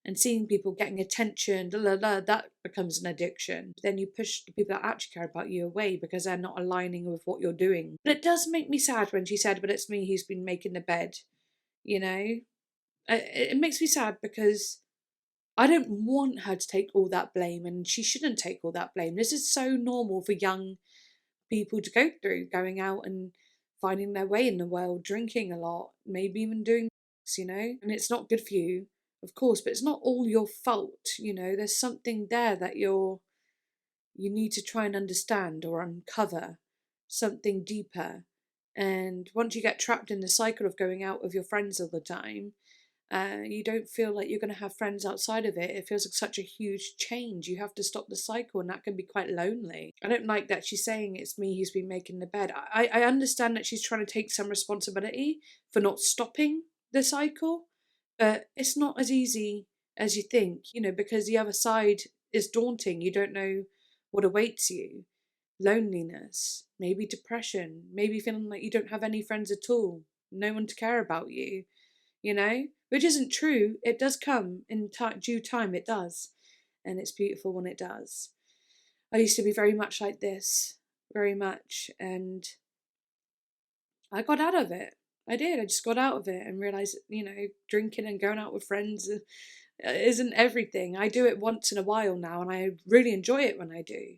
and seeing people getting attention, that becomes an addiction. Then you push the people that actually care about you away because they're not aligning with what you're doing. But it does make me sad when she said, but it's me who's been making the bed, you know? It makes me sad because I don't want her to take all that blame, and she shouldn't take all that blame. This is so normal for young people to go through, going out and finding their way in the world, drinking a lot, maybe even doing drugs, and it's not good for you, of course, but it's not all your fault. There's something there that you need to try and understand or uncover, something deeper. And once you get trapped in the cycle of going out with your friends all the time, you don't feel like you're going to have friends outside of it. It feels like such a huge change. You have to stop the cycle, and that can be quite lonely. I don't like that she's saying it's me who's been making the bed. I understand that she's trying to take some responsibility for not stopping the cycle, but it's not as easy as you think, because the other side is daunting. You don't know what awaits you. Loneliness, maybe depression, maybe feeling like you don't have any friends at all, no one to care about you, which isn't true. It does come in due time, it does. And it's beautiful when it does. I used to be very much like this, very much. And I got out of it. I did. I just got out of it and realised, drinking and going out with friends isn't everything. I do it once in a while now, and I really enjoy it when I do.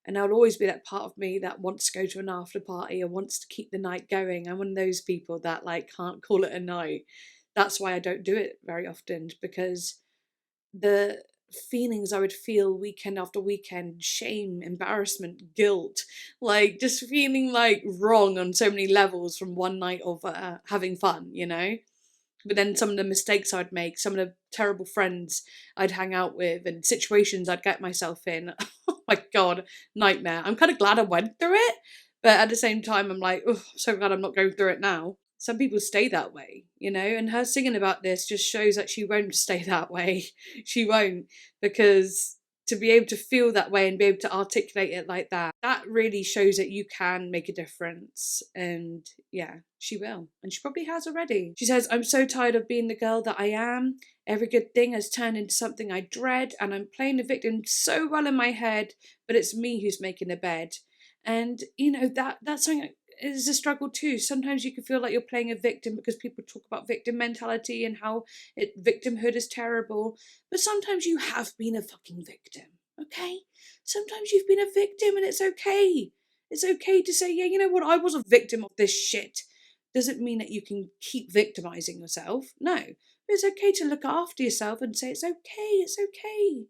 And there'll always be that part of me that wants to go to an after party or wants to keep the night going. I'm one of those people that can't call it a night. That's why I don't do it very often, because the feelings I would feel weekend after weekend, shame, embarrassment, guilt, just feeling wrong on so many levels from one night of having fun, But then some of the mistakes I'd make, some of the terrible friends I'd hang out with, and situations I'd get myself in. Oh my God, nightmare. I'm kind of glad I went through it, but at the same time, I'm like, oh, I'm so glad I'm not going through it now. Some people stay that way, and her singing about this just shows that she won't stay that way. She won't, because to be able to feel that way and be able to articulate it like that really shows that you can make a difference. And yeah, she will. And she probably has already. She says, I'm so tired of being the girl that I am. Every good thing has turned into something I dread, and I'm playing the victim so well in my head, but it's me who's making the bed. And, that's something is a struggle too. Sometimes you can feel like you're playing a victim because people talk about victim mentality and how victimhood is terrible. But sometimes you have been a fucking victim, okay? Sometimes you've been a victim, and it's okay. It's okay to say, yeah, you know what, I was a victim of this shit. Doesn't mean that you can keep victimizing yourself. No. But it's okay to look after yourself and say, it's okay.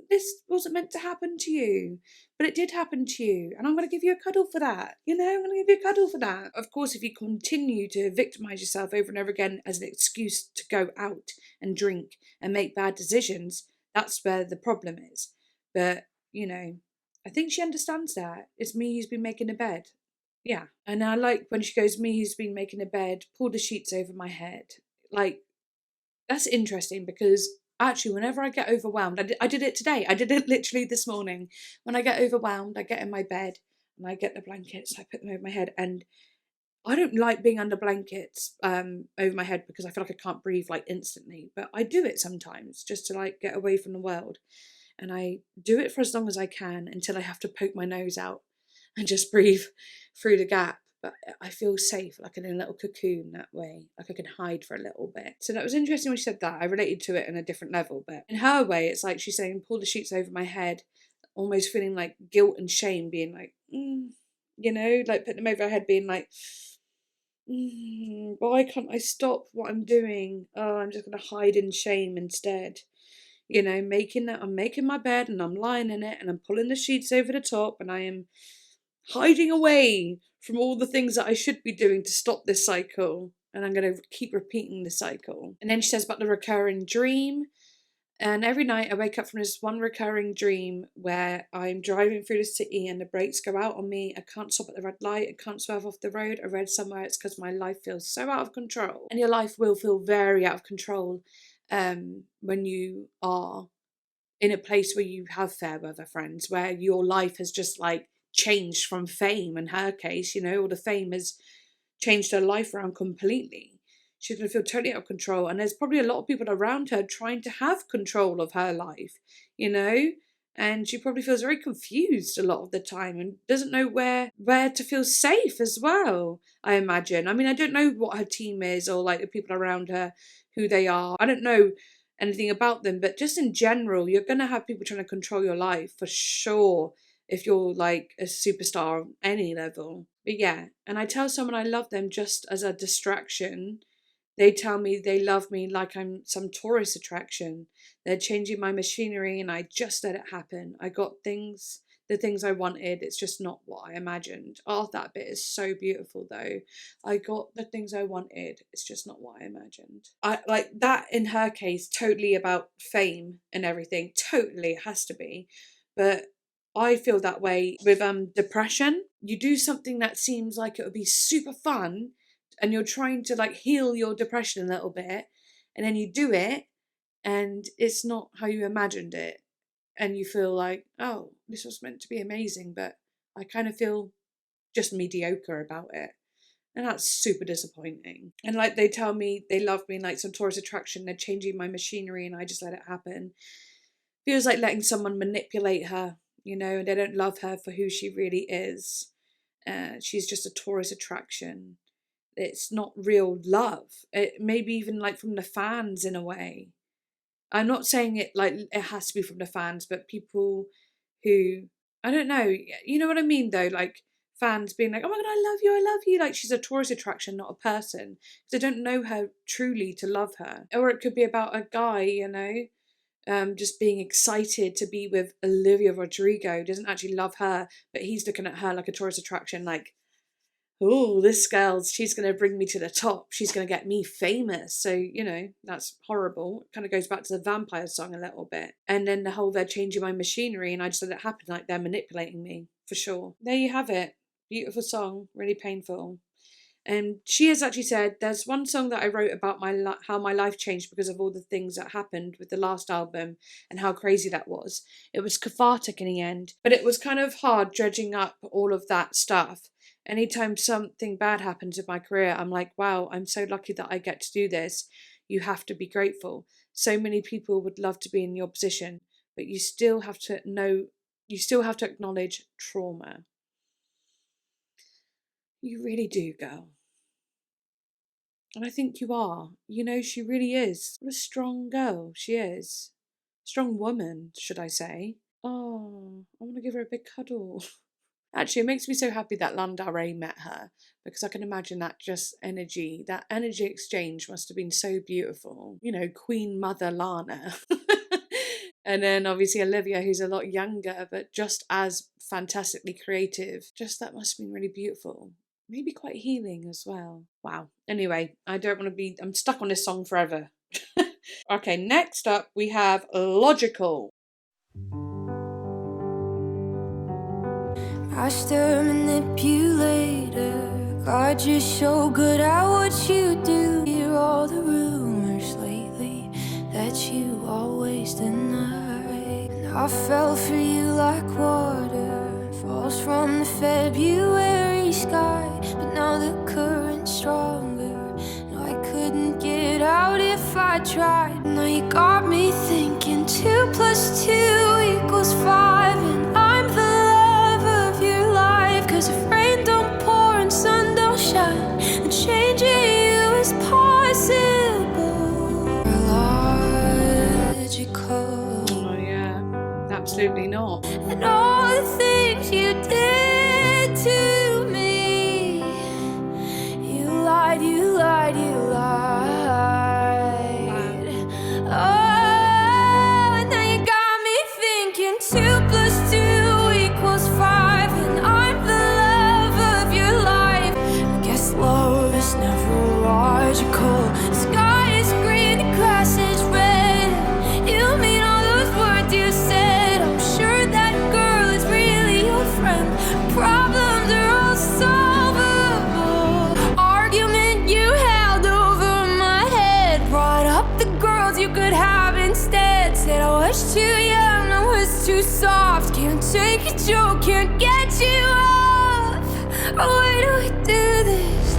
This wasn't meant to happen to you, but it did happen to you, and I'm going to give you a cuddle for that. I'm going to give you a cuddle for that. Of course, if you continue to victimize yourself over and over again as an excuse to go out and drink and make bad decisions, that's where the problem is. But, I think she understands that. It's me who's been making the bed. Yeah. And I like when she goes, me who's been making the bed, pull the sheets over my head. That's interesting, because actually, whenever I get overwhelmed, I did it today. I did it literally this morning. When I get overwhelmed, I get in my bed and I get the blankets, I put them over my head, and I don't like being under blankets over my head because I feel like I can't breathe instantly. But I do it sometimes just to get away from the world, and I do it for as long as I can until I have to poke my nose out and just breathe through the gap. But I feel safe, in a little cocoon that way. I can hide for a little bit. So that was interesting when she said that. I related to it in a different level. But in her way, it's like she's saying, pull the sheets over my head, almost feeling like guilt and shame, being putting them over her head, being why can't I stop what I'm doing? Oh, I'm just going to hide in shame instead. I'm making my bed and I'm lying in it and I'm pulling the sheets over the top and I am hiding away from all the things that I should be doing to stop this cycle. And I'm going to keep repeating the cycle. And then she says about the recurring dream. And every night I wake up from this one recurring dream where I'm driving through the city and the brakes go out on me. I can't stop at the red light. I can't swerve off the road. I read somewhere it's because my life feels so out of control. And your life will feel very out of control when you are in a place where you have fair weather friends, where your life has just like changed from fame in her case, you know, or the fame has changed her life around completely. She's going to feel totally out of control. And there's probably a lot of people around her trying to have control of her life, you know? And she probably feels very confused a lot of the time and doesn't know where to feel safe as well, I imagine. I mean, I don't know what her team is or like the people around her, who they are. I don't know anything about them, but just in general, you're going to have people trying to control your life for sure if you're like a superstar on any level. But yeah, and I tell someone I love them just as a distraction. They tell me they love me like I'm some tourist attraction. They're changing my machinery and I just let it happen. I got the things I wanted. It's just not what I imagined. Oh, that bit is so beautiful though. I got the things I wanted. It's just not what I imagined. I like that in her case, totally about fame and everything. Totally, it has to be. But I feel that way with depression. You do something that seems like it would be super fun, and you're trying to like heal your depression a little bit, and then you do it and it's not how you imagined it, and you feel like, oh, this was meant to be amazing, but I kind of feel just mediocre about it, and that's super disappointing. And like they tell me they love me like some tourist attraction, they're changing my machinery and I just let it happen. Feels like letting someone manipulate her, you know, and they don't love her for who she really is. She's just a tourist attraction. It's not real love. It maybe even like from the fans in a way. I'm not saying it like it has to be from the fans, but people who, I don't know, you know what I mean though, like fans being like, oh my god, I love you, like she's a tourist attraction, not a person, because they don't know her truly to love her. Or it could be about a guy, you know, just being excited to be with Olivia Rodrigo, doesn't actually love her, but he's looking at her like a tourist attraction, like, oh, this girl, she's going to bring me to the top. She's going to get me famous. So, you know, that's horrible. It kind of goes back to the vampire song a little bit. And then the whole, they're changing my machinery and I just let it happen, like they're manipulating me, for sure. There you have it. Beautiful song, really painful. And she has actually said, there's one song that I wrote about how my life changed because of all the things that happened with the last album and how crazy that was. It was cathartic in the end, but it was kind of hard dredging up all of that stuff. Anytime something bad happens in my career, I'm like, wow, I'm so lucky that I get to do this. You have to be grateful. So many people would love to be in your position, but you still have to acknowledge trauma. You really do, girl. And I think you are. You know, she really is. What a strong girl she is. Strong woman, should I say. Oh, I want to give her a big cuddle. Actually, it makes me so happy that Lana Del Rey met her, because I can imagine that energy exchange must have been so beautiful. You know, Queen Mother Lana. And then obviously Olivia, who's a lot younger, but just as fantastically creative. Just that must have been really beautiful. Maybe quite healing as well. Wow. Anyway, I'm stuck on this song forever. Okay, next up we have Logical. Master manipulator, God, you're so good at what you do. Hear all the rumors lately that you always deny. And I fell for you like water falls from the February sky. But now the current's stronger. No, I couldn't get out if I tried. Now you got me thinking 2 + 2 = 5, and I'm the love of your life. 'Cause if rain don't pour and sun don't shine, then changing you is possible. Logical. Oh yeah, absolutely not. And all the things you did to me, you lied, you lied, you lied. Oh, and now you got me thinking 2 + 2 = 5, and I'm the love of your life. I guess love is never logical. The sky is green, the grass is red. You mean all those words you said. I'm sure that girl is really your friend. Problems are all solvable. Argument you held over my head. Brought up the girls you could have instead. Said I was too young too soft. Can't take a joke, can't get you off. Why do we do this?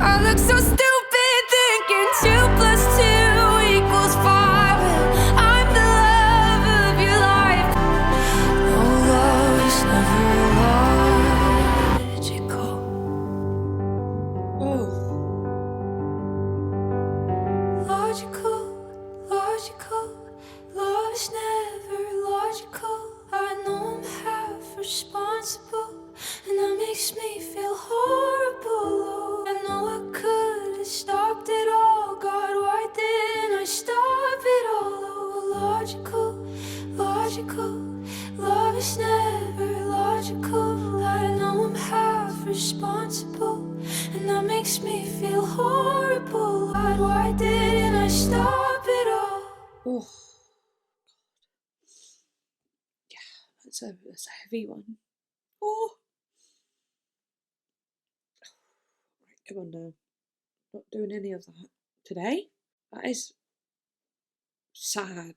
I look so stupid thinking 2 plus 2 equals 5. I'm the love of your life. Oh, love is never logical. Oh. Logical, logical. Love is never logical. I know I'm half responsible, and that makes me feel horrible. I know I could have stopped it all. God, why didn't I stop it all? Oh, logical, logical. Love is never logical. I know I'm half responsible, and that makes me feel horrible. God, why didn't I stop it all? Oh. That's a heavy one. Oh. Right, come on now. Not doing any of that today. That is sad.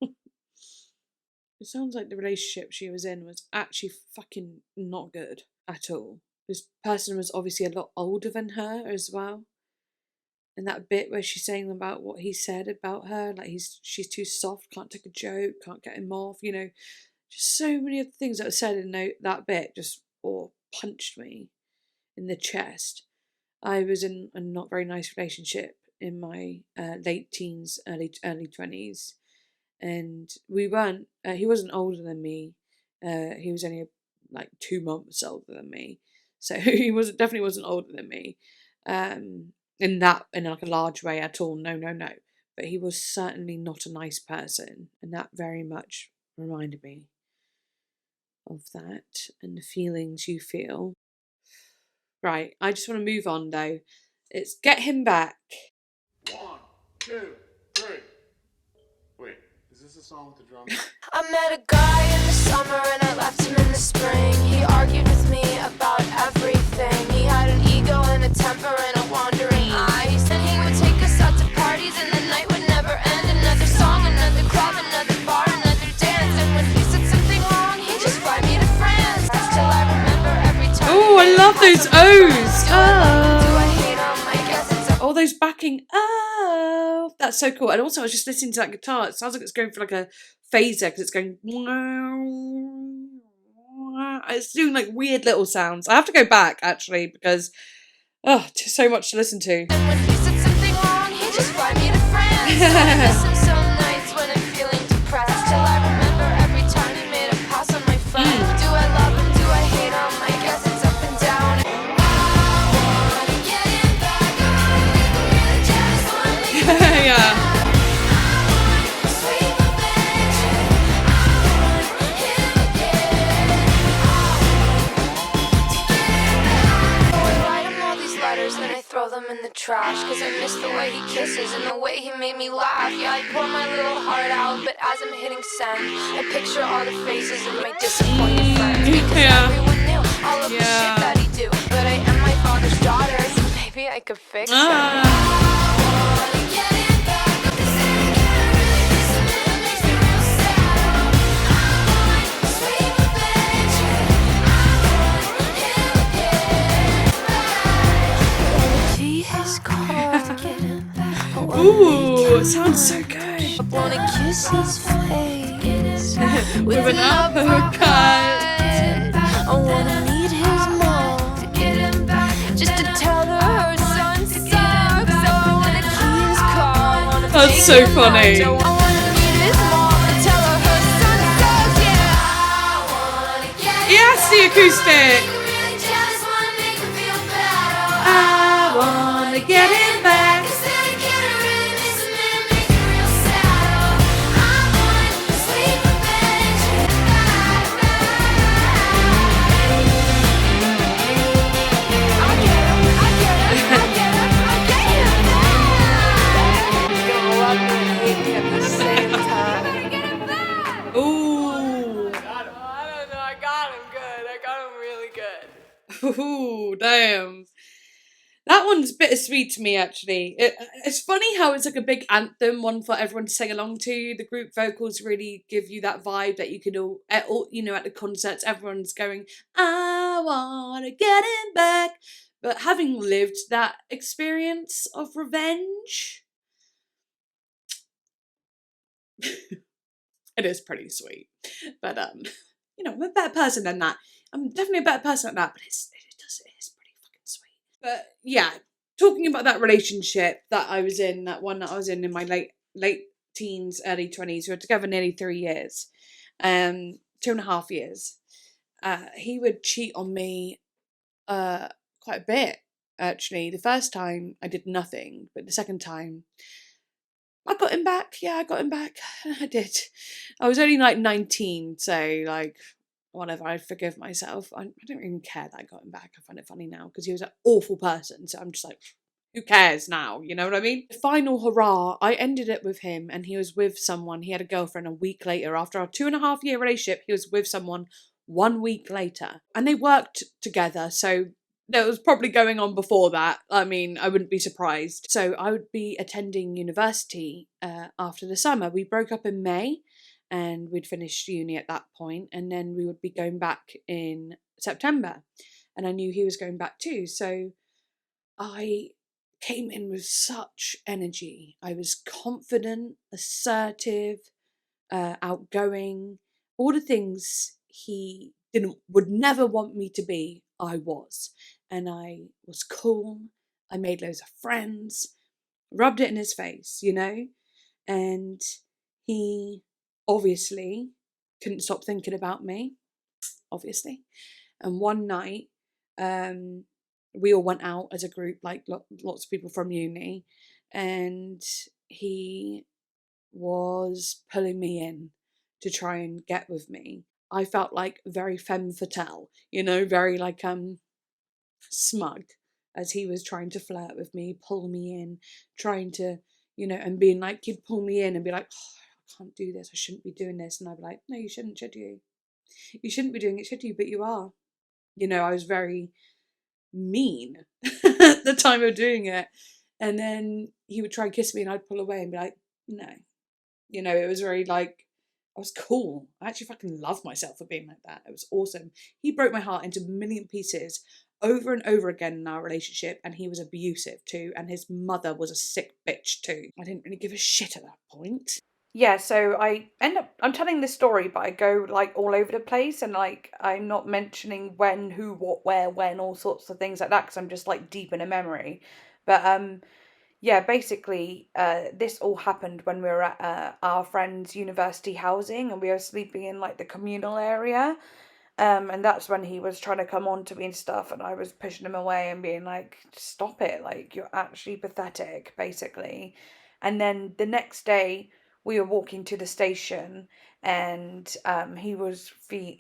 It sounds like the relationship she was in was actually fucking not good at all. This person was obviously a lot older than her as well. And that bit where she's saying about what he said about her, like she's too soft, can't take a joke, can't get him off, you know, just so many of the things that were said in that bit just punched me in the chest. I was in a not very nice relationship in my late teens, early 20s, and we weren't. He wasn't older than me. He was only like 2 months older than me, so he definitely wasn't older than me. In like a large way at all. No. But he was certainly not a nice person, and that very much reminded me of that and the feelings you feel. Right, I just want to move on though. It's Get Him Back. 1, 2, 3. Wait, is this a song with the drums? I met a guy in the summer and I left him in the spring. He argued with me about everything. He had an ego and a temper and a wandering eye. Said he would take us out to parties and the night would never end. Another song, another club, another bar, another dance. And when he said something wrong, he'd just fly me to France. Still I remember every time. Oh, I love those O's. Do I hate him? I guess it's a All those backing. Oh, that's so cool. And also, I was just listening to that guitar. It sounds like it's going for like a phaser because it's going. It's doing like weird little sounds. I have to go back actually because just so much to listen to. And when he said something wrong, he just fly me to France. I miss him some nights when I'm feeling depressed. Till I remember every time he made a pass on my friend. Do I love him? Do I hate him? I guess it's up and down. I wanna get him back. I really just wanna make him Yeah. sweet revenge. I want him again. I write him all these letters and I throw them in the trash. Cause I miss the way he kisses and the way he made me laugh. Yeah, I pour my little heart out, but as I'm hitting send, I picture all the faces of my disappointed friends. Because Yeah. everyone knew all of the Yeah. shit that he do. But I am my father's daughter, so maybe I could fix him. Ah. Wanna get him back. Cause I can't really miss him and it makes me real sad. I want sweet revenge. I want him again. Be his car to get him back. I wanna Ooh, it sounds so good. I wanna kiss his face With an uppercut. I wanna meet his mom to get him back, just to tell her her son sucks. I wanna key his car. I wanna That's take so him funny. out. I wanna meet his mom and tell her her son sucks. Yeah, I wanna get him Yes, the acoustic. back. Really just wanna make him feel bad. I wanna get him back. Cause I can't really miss him and it makes me real sad. I want sweet revenge. I get him, I get him, I get him, I get him back. He's gonna love me and hate me at the same time. I get him back. Ooh. I don't know, I got him good. I got him really good. Ooh, damn. That one's bittersweet to me, actually. It's funny how it's like a big anthem, one for everyone to sing along to. The group vocals really give you that vibe that you could all you know, at the concerts, everyone's going, I wanna get him back. But having lived that experience of revenge, it is pretty sweet. But you know, I'm a better person than that. I'm definitely a better person than that. But it is pretty fucking sweet. But yeah, talking about that relationship that I was in, that one that I was in my late teens, early 20s, we were together nearly 3 years, 2.5 years. He would cheat on me quite a bit. Actually, the first time I did nothing, but the second time I got him back. Yeah, I got him back. I did. I was only like 19, so like whatever, I forgive myself. I don't even care that I got him back. I find it funny now because he was an awful person. So I'm just like, who cares now? You know what I mean? The final hurrah, I ended it with him and he was with someone. He had a girlfriend a week later. After our 2.5 year relationship, he was with someone 1 week later. And they worked together. So that was probably going on before that. I mean, I wouldn't be surprised. So I would be attending university after the summer. We broke up in May and we'd finished uni at that point, and then we would be going back in September. And I knew he was going back too. So I came in with such energy. I was confident, assertive, outgoing, all the things he would never want me to be. I was, and I was cool. I made loads of friends, rubbed it in his face, you know, and he obviously couldn't stop thinking about me, obviously. And one night, we all went out as a group, like lots of people from uni, and he was pulling me in to try and get with me. I felt like very femme fatale, you know, very like smug, as he was trying to flirt with me, pull me in, trying to, you know, and being like, he'd pull me in and be like, oh, I can't do this, I shouldn't be doing this. And I'd be like, no, you shouldn't, should you? You shouldn't be doing it, should you? But you are. You know, I was very mean at the time of doing it. And then he would try and kiss me and I'd pull away and be like, no. You know, it was very like, I was cool. I actually fucking loved myself for being like that. It was awesome. He broke my heart into a million pieces over and over again in our relationship, and he was abusive too, and his mother was a sick bitch too. I didn't really give a shit at that point. Yeah, so I'm telling this story, but I go like all over the place, and like I'm not mentioning when, who, what, where, when, all sorts of things like that, because I'm just like deep in a memory. But yeah, basically, this all happened when we were at our friend's university housing, and we were sleeping in like the communal area. And that's when he was trying to come on to me and stuff, and I was pushing him away and being like, stop it, like, you're actually pathetic, basically. And then the next day, we were walking to the station, and he was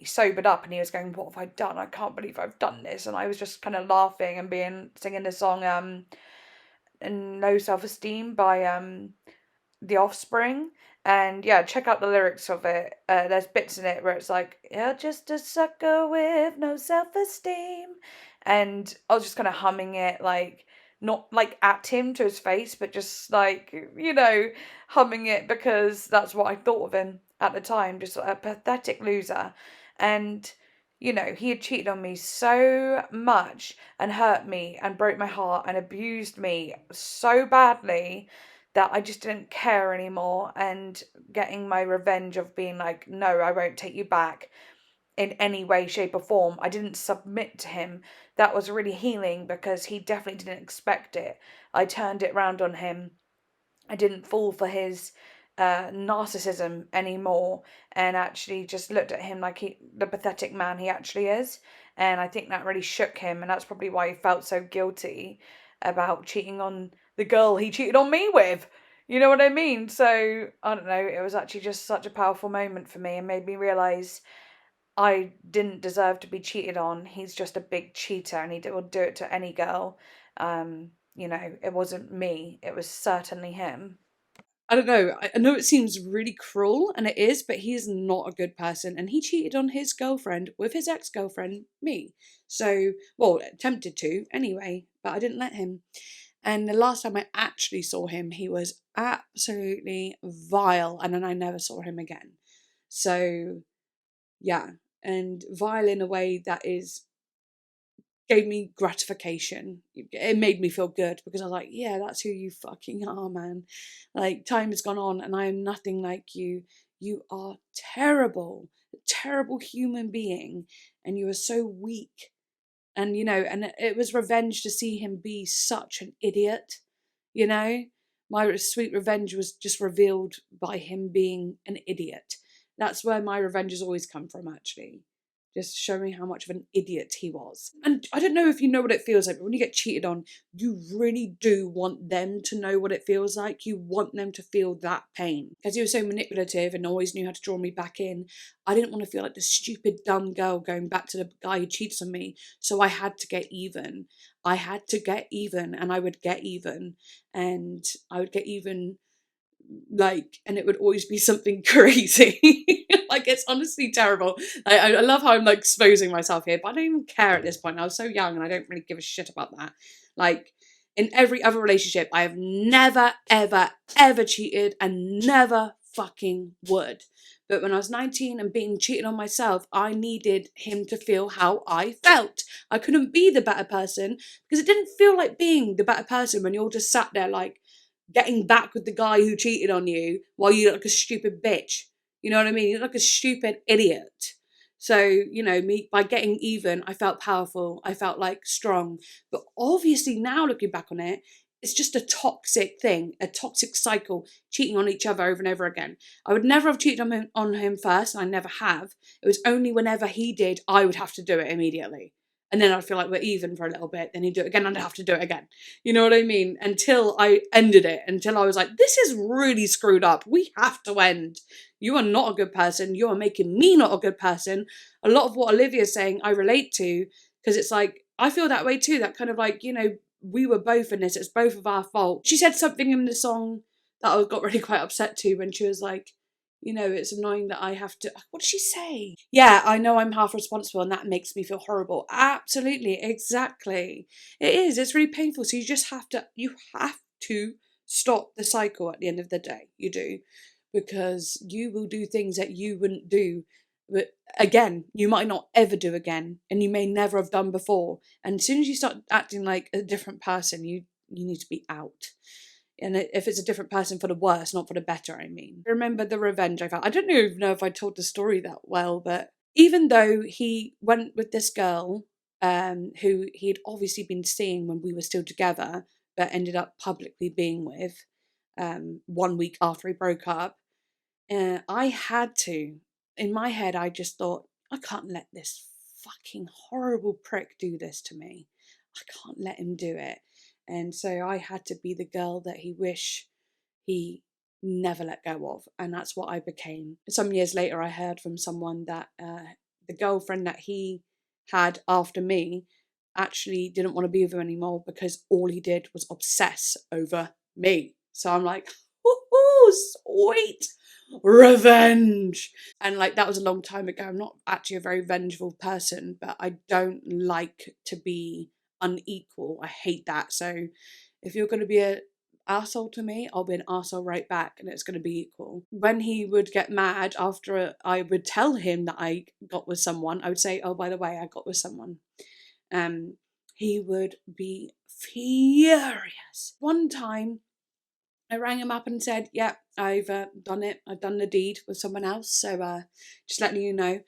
sobered up, and he was going, what have I done? I can't believe I've done this. And I was just kind of laughing and singing the song, and No Self-Esteem by The Offspring. And yeah, check out the lyrics of it. There's bits in it where it's like, you're just a sucker with no self-esteem. And I was just kind of humming it, like, not like at him to his face, but just like, you know, humming it because that's what I thought of him at the time, just a pathetic loser. And you know, he had cheated on me so much and hurt me and broke my heart and abused me so badly that I just didn't care anymore, and getting my revenge of being like, no, I won't take you back in any way, shape, or form. I didn't submit to him. That was really healing because he definitely didn't expect it. I turned it round on him. I didn't fall for his narcissism anymore, and actually just looked at him like the pathetic man he actually is. And I think that really shook him, and that's probably why he felt so guilty about cheating on the girl he cheated on me with. You know what I mean? So, I don't know, it was actually just such a powerful moment for me and made me realise I didn't deserve to be cheated on. He's just a big cheater and he will do it to any girl. You know, it wasn't me, it was certainly him. I don't know. I know it seems really cruel, and it is, but he is not a good person. And he cheated on his girlfriend with his ex-girlfriend, me. So, well, attempted to anyway, but I didn't let him. And the last time I actually saw him, he was absolutely vile, and then I never saw him again. So, yeah, and vile in a way that gave me gratification. It made me feel good because I was like, yeah, that's who you fucking are, man. Like, time has gone on and I am nothing like you. You are terrible, a terrible human being, and you are so weak. And, and it was revenge to see him be such an idiot, you know? My sweet revenge was just revealed by him being an idiot. That's where my revenge has always come from, actually. Just showing how much of an idiot he was. And I don't know if you know what it feels like, but when you get cheated on, you really do want them to know what it feels like. You want them to feel that pain. Because he was so manipulative and always knew how to draw me back in, I didn't want to feel like the stupid, dumb girl going back to the guy who cheats on me. So I had to get even. I had to get even, and I would get even. And I would get even, and it would always be something crazy. Like, it's honestly terrible. I love how I'm exposing myself here, but I don't even care at this point. I was so young and I don't really give a shit about that. Like, in every other relationship, I have never, ever, ever cheated and never fucking would. But when I was 19 and being cheated on myself, I needed him to feel how I felt. I couldn't be the better person because it didn't feel like being the better person when you're just sat there getting back with the guy who cheated on you while you look like a stupid bitch. You know what I mean? You look like a stupid idiot. So, me, by getting even, I felt powerful. I felt strong. But obviously now looking back on it, it's just a toxic thing, a toxic cycle, cheating on each other over and over again. I would never have cheated on him first, and I never have. It was only whenever he did, I would have to do it immediately. And then I'd feel like we're even for a little bit. Then he'd do it again, and I'd have to do it again. You know what I mean? Until I ended it, until I was like, this is really screwed up. We have to end. You are not a good person. You are making me not a good person. A lot of what Olivia's saying, I relate to, because it's like, I feel that way too. That kind of we were both in this. It's both of our fault. She said something in the song that I got really quite upset to when she was like, it's annoying that I have to, what did she say? Yeah, I know I'm half responsible and that makes me feel horrible. Absolutely, exactly. It is, it's really painful. So you have to stop the cycle at the end of the day. You do. Because you will do things that you wouldn't do. But again, you might not ever do again. And you may never have done before. And as soon as you start acting like a different person, you need to be out. And if it's a different person for the worse, not for the better, I mean. I remember the revenge I felt. I don't even know if I told the story that well, but even though he went with this girl, who he'd obviously been seeing when we were still together, but ended up publicly being with, 1 week after we broke up, I had to. In my head, I just thought, I can't let this fucking horrible prick do this to me. I can't let him do it. And so I had to be the girl that he wished he never let go of. And that's what I became. Some years later, I heard from someone that the girlfriend that he had after me actually didn't want to be with him anymore because all he did was obsess over me. So I'm like, woohoo, sweet revenge. And that was a long time ago. I'm not actually a very vengeful person, but I don't like to be unequal. I hate that. So if you're going to be an arsehole to me, I'll be an arsehole right back, and it's going to be equal. When he would get mad after I would tell him that I got with someone, I would say, oh, by the way, I got with someone. He would be furious. One time I rang him up and said, yeah, I've done it. I've done the deed with someone else. So just letting you know.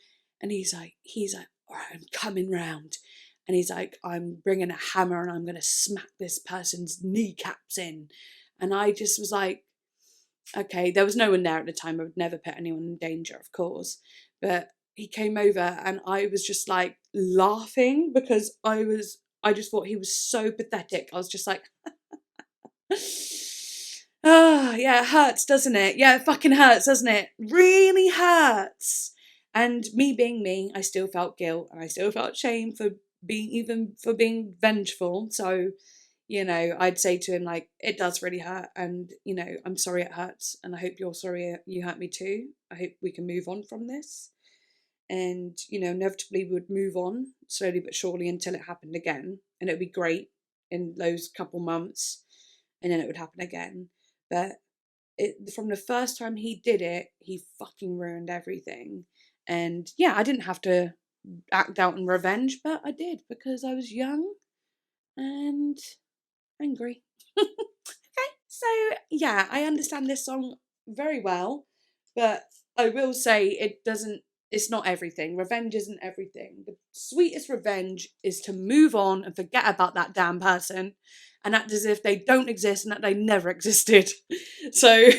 And he's like, all right, I'm coming round. And he's like, I'm bringing a hammer and I'm going to smack this person's kneecaps in. And I just was like, okay, there was no one there at the time. I would never put anyone in danger, of course. But he came over and I was just laughing because I just thought he was so pathetic. I was just like, oh, yeah, it hurts, doesn't it? Yeah, it fucking hurts, doesn't it? Really hurts. And me being me, I still felt guilt and I still felt shame for being vengeful. So you know, I'd say to him, like, it does really hurt. And, you know, I'm sorry it hurts. And I hope you're sorry you hurt me too. I hope we can move on from this. And, you know, inevitably we would move on slowly but surely until it happened again. And it would be great in those couple months. And then it would happen again. But from the first time he did it, he fucking ruined everything. And yeah, I didn't have to act out in revenge, but I did because I was young and angry. Okay, so yeah, I understand this song very well, but I will say it's not everything. Revenge isn't everything. The sweetest revenge is to move on and forget about that damn person and act as if they don't exist and that they never existed. So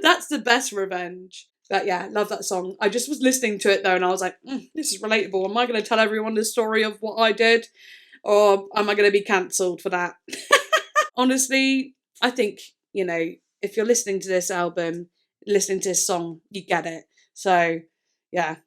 that's the best revenge. But yeah, love that song. I just was listening to it though and I was like, this is relatable. Am I going to tell everyone the story of what I did? Or am I going to be cancelled for that? Honestly, I think, you know, if you're listening to this album, listening to this song, you get it. So, yeah.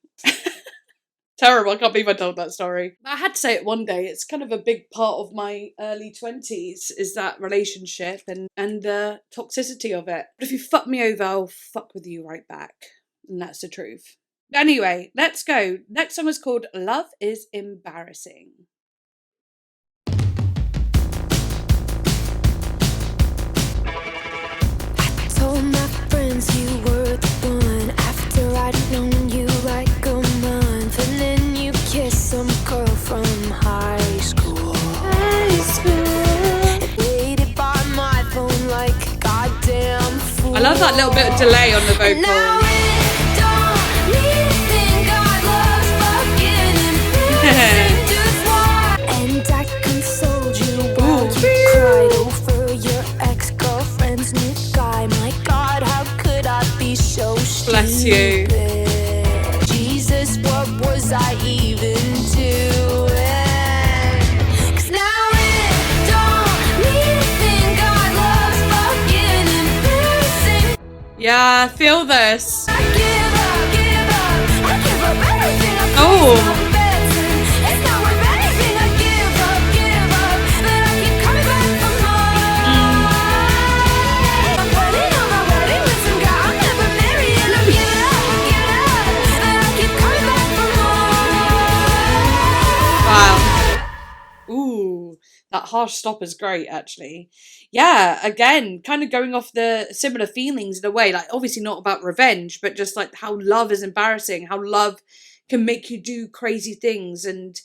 Terrible. I can't believe I told that story. I had to say it one day. It's kind of a big part of my early 20s is that relationship and the toxicity of it. But if you fuck me over, I'll fuck with you right back. And that's the truth. Anyway, let's go. Next song is called Love is Embarrassing. Told my friends you were the one after I'd known you like a month, and then you kissed some girl from high school. And waited by my phone like a goddamn fool. I love that little bit of delay on the vocal. Now it don't mean a thing. God loves fucking embarrassing dudes. Why? And I consoled you while you cried over your ex-girlfriend's new guy. My God, how could I be so stupid? Bless you. Jesus, what was I even doing? 'Cause now it don't mean a thing. God loves fucking embarrassing. Yeah, I feel this. I give up, I give up everything. I Oh. it's not worth anything. I give up, but I keep coming back for more. I'm putting on my wedding with some guy I'll never marry, and I'm giving up, but I keep coming back for more. Wow. Ooh, that harsh stop is great, actually. Yeah, again, kind of going off the similar feelings in a way, like obviously not about revenge, but just like how love is embarrassing, how love can make you do crazy things and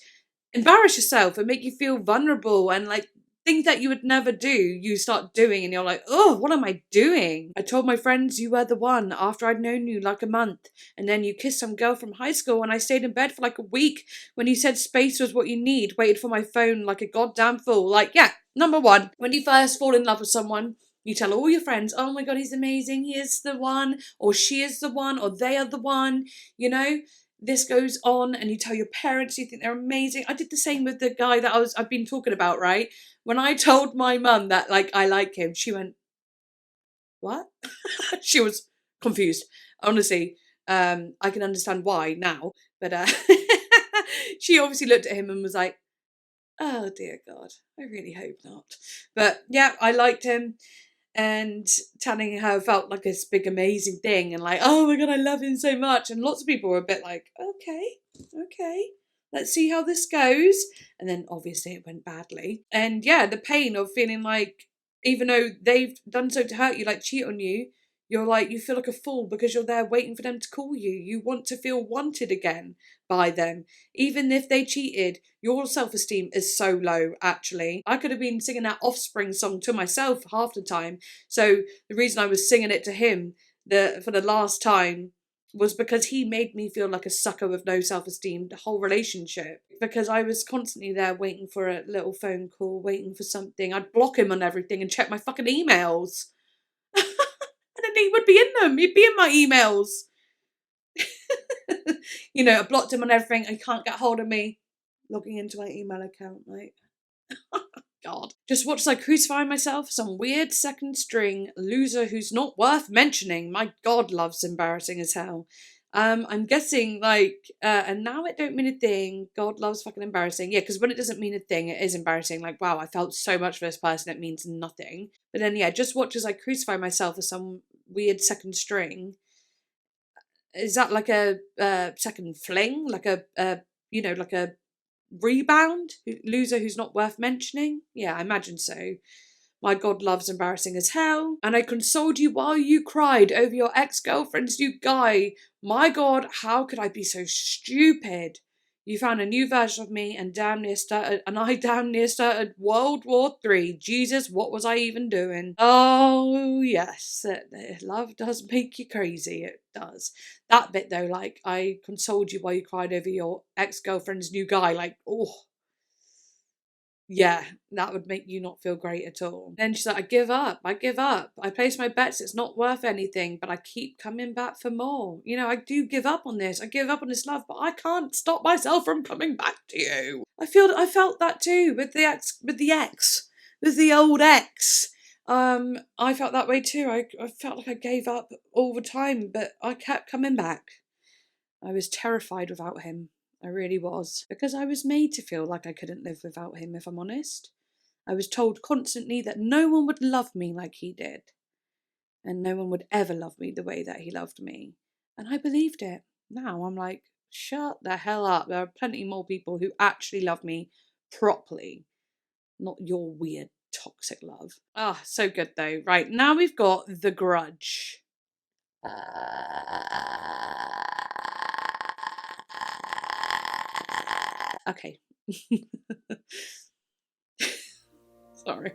embarrass yourself and make you feel vulnerable and like things that you would never do, you start doing and you're like, oh, what am I doing? I told my friends you were the one after I'd known you like a month, and then you kissed some girl from high school and I stayed in bed for like a week when you said space was what you need, waited for my phone like a goddamn fool. Like, yeah, number one, when you first fall in love with someone, you tell all your friends, oh my God, he's amazing, he is the one, or she is the one, or they are the one, you know? This goes on and you tell your parents you think they're amazing. I did the same with the guy that I've been talking about, right? When I told my mum that like I like him, she went, what? She was confused. Honestly, I can understand why now, but she obviously looked at him and was like, oh dear God, I really hope not. But yeah, I liked him. And telling her felt like this big amazing thing and like, oh my God, I love him so much. And lots of people were a bit like, okay, let's see how this goes. And then obviously it went badly. And yeah, the pain of feeling like, even though they've done so to hurt you, like cheat on you, you're like, you feel like a fool because you're there waiting for them to call you. You want to feel wanted again by them. Even if they cheated, your self-esteem is so low, actually. I could have been singing that Offspring song to myself half the time. So the reason I was singing it to him for the last time was because he made me feel like a sucker with no self-esteem the whole relationship. Because I was constantly there waiting for a little phone call, waiting for something. I'd block him on everything and check my fucking emails. And then he would be in them. He'd be in my emails. You know, I blocked him on everything. He can't get hold of me. Logging into my email account, like, God. Just watched I crucify myself, some weird second string loser who's not worth mentioning. My God, love's embarrassing as hell. I'm guessing like, and now it don't mean a thing. God loves fucking embarrassing. Yeah, because when it doesn't mean a thing, it is embarrassing. Like, wow, I felt so much for this person. It means nothing. But then, yeah, just watch as I crucify myself as some weird second string. Is that like a second fling? Like a you know, like a rebound? Loser who's not worth mentioning? Yeah, I imagine so. My God loves embarrassing as hell. And I consoled you while you cried over your ex-girlfriend's new guy. My God, how could I be so stupid? You found a new version of me and I damn near started World War III. Jesus, what was I even doing? Oh, yes. Love does make you crazy. It does. That bit though, like, I consoled you while you cried over your ex-girlfriend's new guy. Like, oh. Yeah, that would make you not feel great at all. Then she's like, I give up. I place my bets. It's not worth anything, but I keep coming back for more. You know, I do give up on this. I give up on this love, but I can't stop myself from coming back to you. I felt that too with the old ex. I felt that way too. I felt like I gave up all the time, but I kept coming back. I was terrified without him. I really was. Because I was made to feel like I couldn't live without him, if I'm honest. I was told constantly that no one would love me like he did. And no one would ever love me the way that he loved me. And I believed it. Now I'm like, shut the hell up. There are plenty more people who actually love me properly. Not your weird toxic love. Ah, so good though. Right, now we've got The Grudge. Okay. Sorry.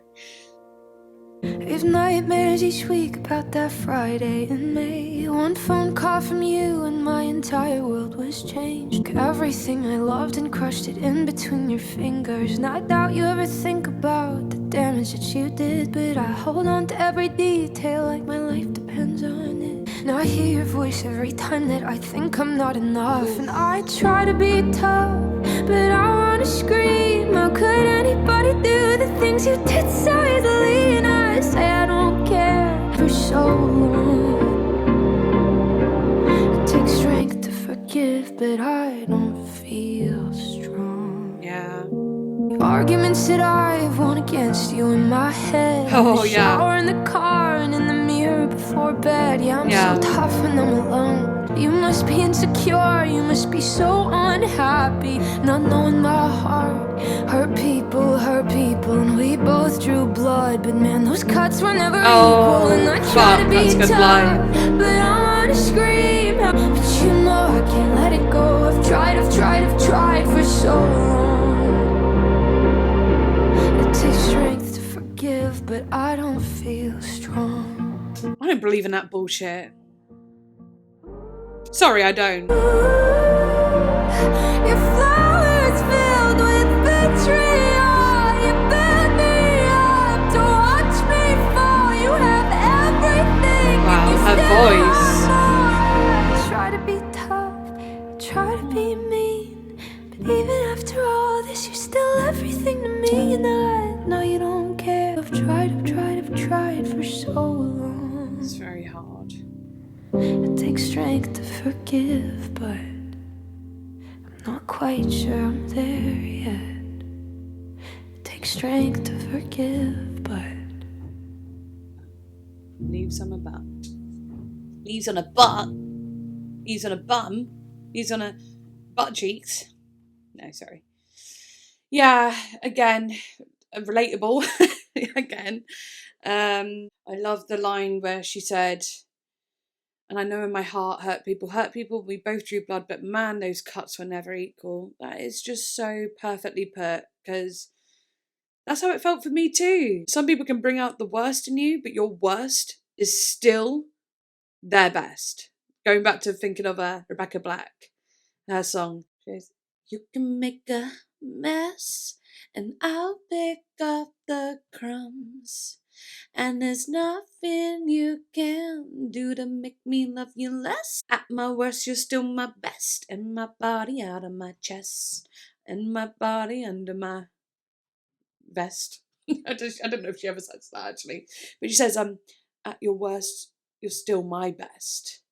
We've nightmares each week about that Friday in May. One phone call from you and my entire world was changed. Everything I loved and crushed it in between your fingers. And I doubt you ever think about the damage that you did, but I hold on to every detail like my life depends on it. Now I hear your voice every time that I think I'm not enough. And I try to be tough, but I wanna scream. How could anybody do the things you did so easily? And I say I don't care for so long. It takes strength to forgive, but I don't feel strong. Yeah. Arguments that I've won against you in my head. Oh, in the shower, in the car, and in the mirror before bed. Yeah, I'm so tough when I'm alone. You must be insecure, you must be so unhappy, not knowing my heart. Hurt people, and we both drew blood. But man, those cuts were never equal. And I try to be tough, but I wanna scream. But you know I can't let it go. I've tried for so long. It takes strength to forgive, but I don't feel strong. I don't believe in that bullshit. Sorry, I don't. Your flowers filled with vitriol. You build me up to watch me fall. You have everything. Wow, her voice. Try to be tough, try to be mean, but even after all this, you're still everything to me. And I know you don't care. I've tried for so long. It's very hard. It takes strength to forgive, but I'm not quite sure I'm there yet. It takes strength to forgive, but Leaves on a butt. Leaves on a butt. Leaves on a bum. Leaves on a butt cheeks. No, sorry. Yeah, again, relatable. Again. I love the line where she said, and I know in my heart, hurt people, we both drew blood, but man, those cuts were never equal. That is just so perfectly put, because that's how it felt for me too. Some people can bring out the worst in you, but your worst is still their best. Going back to thinking of Rebecca Black, her song, she goes, you can make a mess, and I'll pick up the crumbs. And there's nothing you can do to make me love you less. At my worst, you're still my best. And my body out of my chest. And my body under my vest. I don't know if she ever says that actually. But she says, at your worst, you're still my best.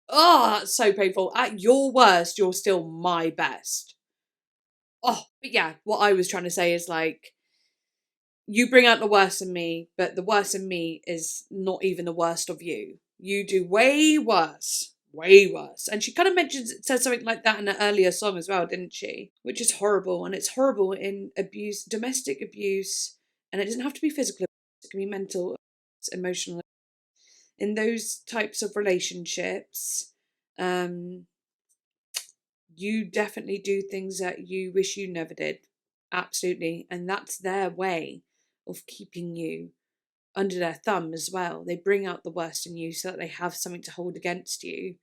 Oh, that's so painful. At your worst, you're still my best. Oh, but yeah, what I was trying to say is like, you bring out the worst in me, but the worst in me is not even the worst of you. You do way worse. Way worse. And she kind of said something like that in an earlier song as well, didn't she? Which is horrible. And it's horrible in abuse, domestic abuse. And it doesn't have to be physical abuse, it can be mental, emotional. In those types of relationships, you definitely do things that you wish you never did. Absolutely. And that's their way of keeping you under their thumb as well. They bring out the worst in you so that they have something to hold against you,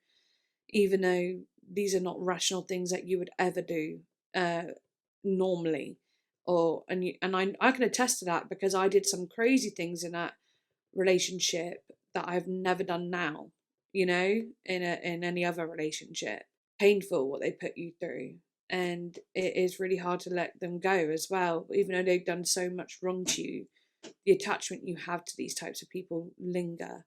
even though these are not rational things that you would ever do normally. I can attest to that because I did some crazy things in that relationship that I've never done now, in any other relationship. Painful what they put you through, and it is really hard to let them go as well, even though they've done so much wrong to you. The attachment you have to these types of people linger,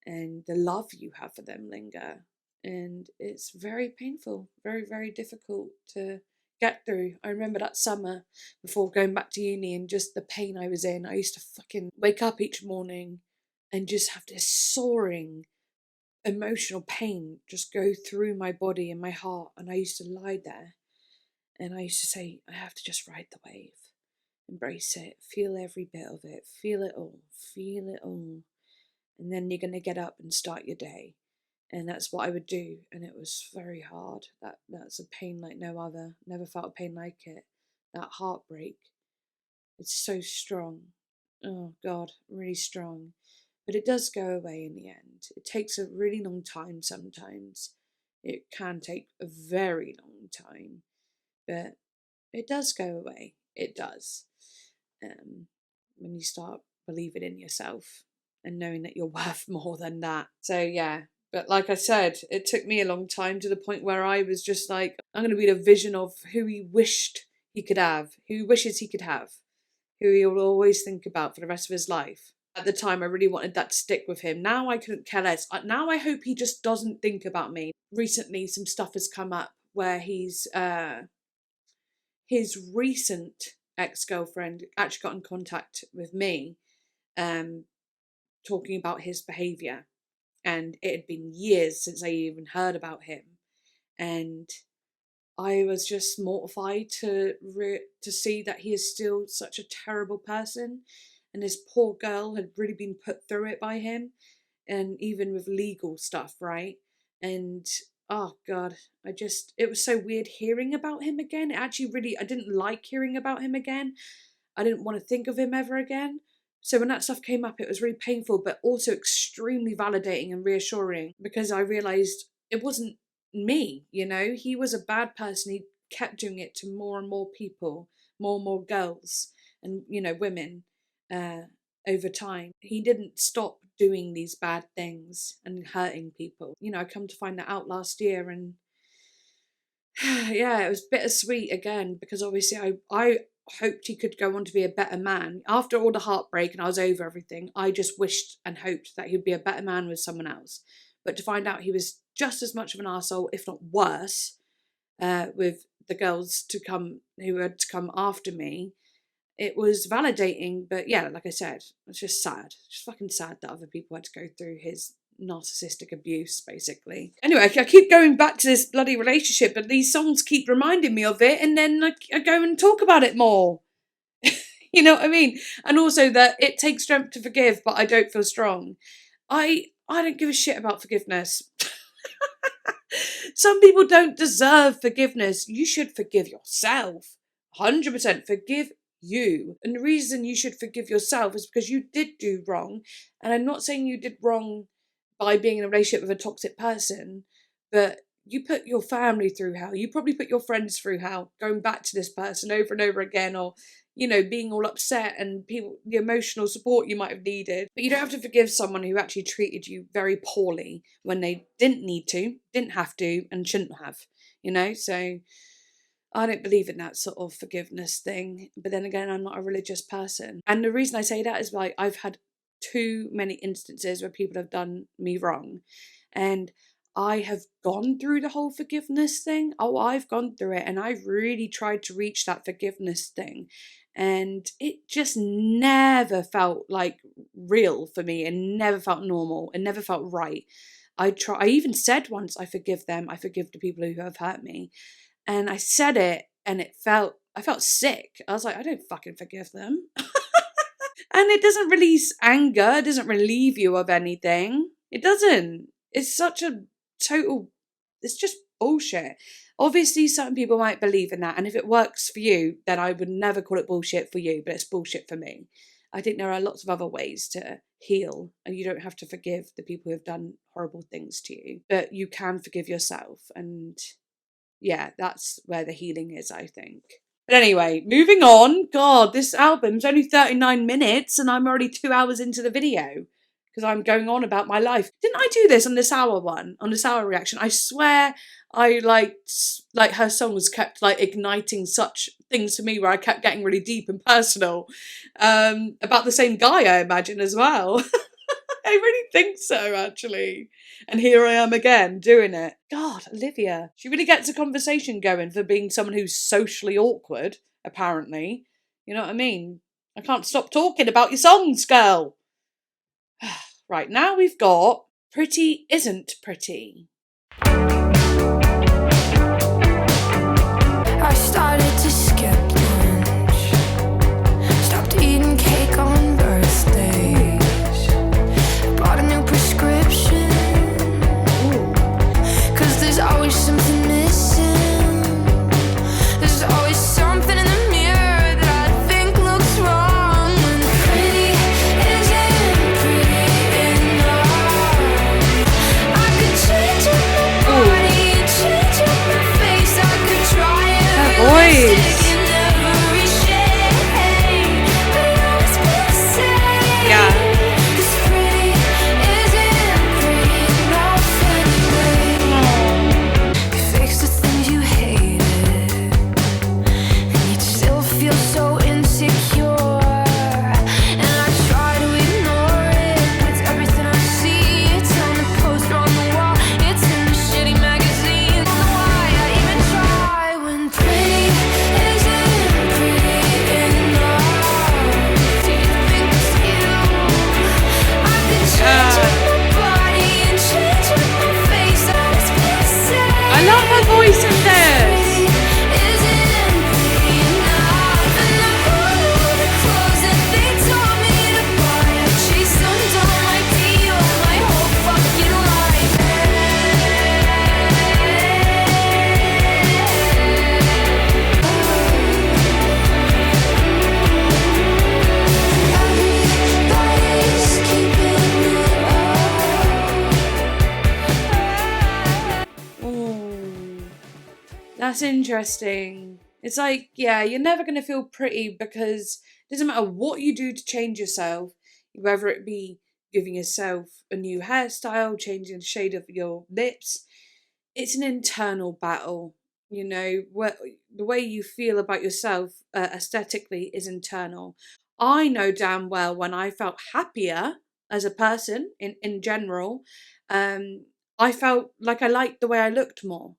and the love you have for them linger, and it's very painful, very, very difficult to get through. I remember that summer before going back to uni and just the pain I was in. I used to fucking wake up each morning and just have this soaring emotional pain just go through my body and my heart, and I used to lie there and I used to say, I have to just ride the wave, embrace it, feel every bit of it, feel it all, and then you're going to get up and start your day. And that's what I would do, and it was very hard. That's a pain like no other. Never felt a pain like it. That heartbreak, it's so strong. Oh God, really strong. But it does go away in the end. It takes a really long time sometimes. It can take a very long time, but it does go away. It does. When you start believing in yourself and knowing that you're worth more than that. So yeah, but like I said, it took me a long time to the point where I was just like, I'm going to be the vision of who he wished he could have, who he wishes he could have, who he will always think about for the rest of his life. At the time, I really wanted that to stick with him. Now I couldn't care less. Now I hope he just doesn't think about me. Recently, some stuff has come up where his recent ex-girlfriend actually got in contact with me, talking about his behaviour. And it had been years since I even heard about him. And I was just mortified to see that he is still such a terrible person, and this poor girl had really been put through it by him, and even with legal stuff, right? And oh God, it was so weird hearing about him again. I didn't like hearing about him again. I didn't want to think of him ever again. So when that stuff came up, it was really painful, but also extremely validating and reassuring, because I realised it wasn't me, he was a bad person. He kept doing it to more and more people, more and more girls and women, over time. He didn't stop doing these bad things and hurting people. I come to find that out last year, and yeah, it was bittersweet again, because obviously I hoped he could go on to be a better man. After all the heartbreak and I was over everything, I just wished and hoped that he'd be a better man with someone else. But to find out he was just as much of an arsehole, if not worse, with the girls who had to come after me, it was validating. But yeah, like I said, it's just sad. Just fucking sad that other people had to go through his narcissistic abuse, basically. Anyway, I keep going back to this bloody relationship, but these songs keep reminding me of it, and then I go and talk about it more. You know what I mean? And also that it takes strength to forgive, but I don't feel strong. I don't give a shit about forgiveness. Some people don't deserve forgiveness. You should forgive yourself. 100% forgive you. And the reason you should forgive yourself is because you did do wrong. And I'm not saying you did wrong by being in a relationship with a toxic person, but you put your family through hell. You probably put your friends through hell, going back to this person over and over again, or being all upset, and the emotional support you might have needed. But you don't have to forgive someone who actually treated you very poorly when they didn't need to, didn't have to, and shouldn't have, So I don't believe in that sort of forgiveness thing. But then again, I'm not a religious person. And the reason I say that is I've had too many instances where people have done me wrong. And I have gone through the whole forgiveness thing. Oh, I've gone through it, and I've really tried to reach that forgiveness thing. And it just never felt like real for me, and never felt normal, and never felt right. I even said once, I forgive them, I forgive the people who have hurt me. And I said it, and I felt sick. I was like, I don't fucking forgive them. And it doesn't release anger, it doesn't relieve you of anything. It doesn't. It's such a total, it's just bullshit. Obviously, certain people might believe in that, and if it works for you, then I would never call it bullshit for you, but it's bullshit for me. I think there are lots of other ways to heal, and you don't have to forgive the people who have done horrible things to you, but you can forgive yourself. And yeah, that's where the healing is, I think. But anyway, moving on. God, this album's only 39 minutes and I'm already 2 hours into the video because I'm going on about my life. Didn't I do this on the Sour one, on the Sour reaction? I swear I like her songs kept like igniting such things to me where I kept getting really deep and personal about the same guy, I imagine, as well. I really think so, actually. And here I am again doing it. God, Olivia. She really gets a conversation going for being someone who's socially awkward, apparently. You know what I mean? I can't stop talking about your songs, girl. Right, now we've got Pretty Isn't Pretty. I started to skip lunch, stopped eating cake on birthdays, bought a new prescription, 'cause there's always something missing. There's always something in the mirror that I think looks wrong. And pretty isn't pretty enough. I could change up my body and change up my face. I could try every voice. lipstick in every shade, but it always be the same. Yeah. 'Cause pretty isn't pretty enough anyway. You fix the things you hated, and you still feel so insecure. And I try to ignore it, but it's everything I see. It's on the poster on the wall, it's in the shitty magazine. I don't know why I even try when pretty isn't pretty enough. Do you think it's you? I could change up my body and change up my face. I was missing. I love her voice in this. Ooh, that's interesting. It's like, yeah, you're never going to feel pretty because it doesn't matter what you do to change yourself, whether it be giving yourself a new hairstyle, changing the shade of your lips. It's an internal battle. You know, the way you feel about yourself aesthetically is internal. I know damn well when I felt happier as a person in general, um, I felt like I liked the way I looked more.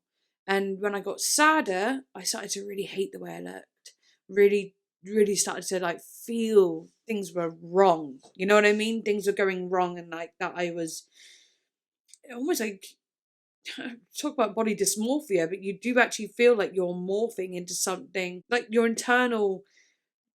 And when I got sadder, I started to really hate the way I looked. Really, really started to like feel things were wrong. You know what I mean? Things were going wrong, and like that I was almost like talk about body dysmorphia, but you do actually feel like you're morphing into something, like your internal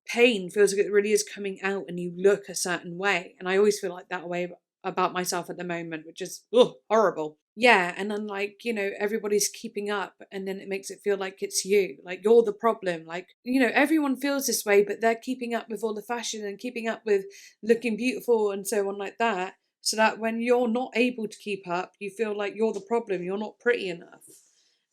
pain feels like it really is coming out and you look a certain way. And I always feel like that way about myself at the moment, which is horrible. Yeah, and then like, you know, everybody's keeping up and then it makes it feel like it's you, like you're the problem. Like, you know, everyone feels this way, but they're keeping up with all the fashion and keeping up with looking beautiful and so on like that. So that when you're not able to keep up, you feel like you're the problem, you're not pretty enough.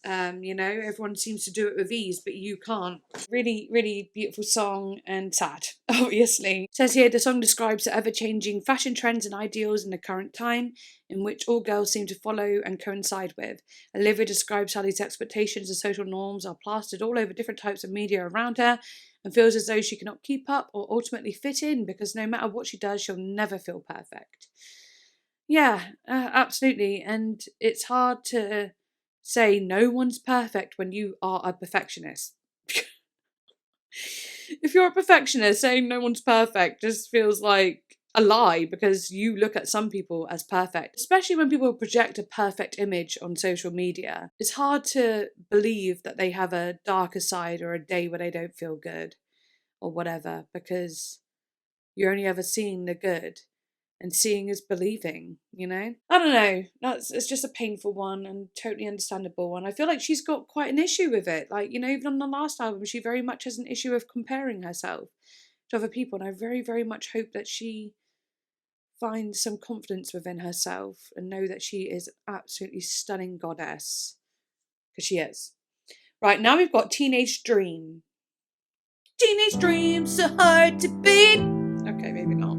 You know, everyone seems to do it with ease, but you can't. Really, really beautiful song and sad, obviously. It says here the song describes the ever-changing fashion trends and ideals in the current time, in which all girls seem to follow and coincide with. Olivia describes how these expectations and social norms are plastered all over different types of media around her, and feels as though she cannot keep up or ultimately fit in because no matter what she does, she'll never feel perfect. Yeah, absolutely. And it's hard to say no one's perfect when you are a perfectionist. If you're a perfectionist, saying no one's perfect just feels like a lie, because you look at some people as perfect, especially when people project a perfect image on social media. It's hard to believe that they have a darker side or a day where they don't feel good or whatever, because you're only ever seeing the good. And seeing is believing, you know? I don't know. It's just a painful one and totally understandable one. I feel like she's got quite an issue with it. Like, you know, even on the last album, she very much has an issue of comparing herself to other people. And I very, very much hope that she finds some confidence within herself and know that she is an absolutely stunning goddess. Because she is. Right, now we've got Teenage Dream. Teenage dreams so hard to beat. Okay, maybe not.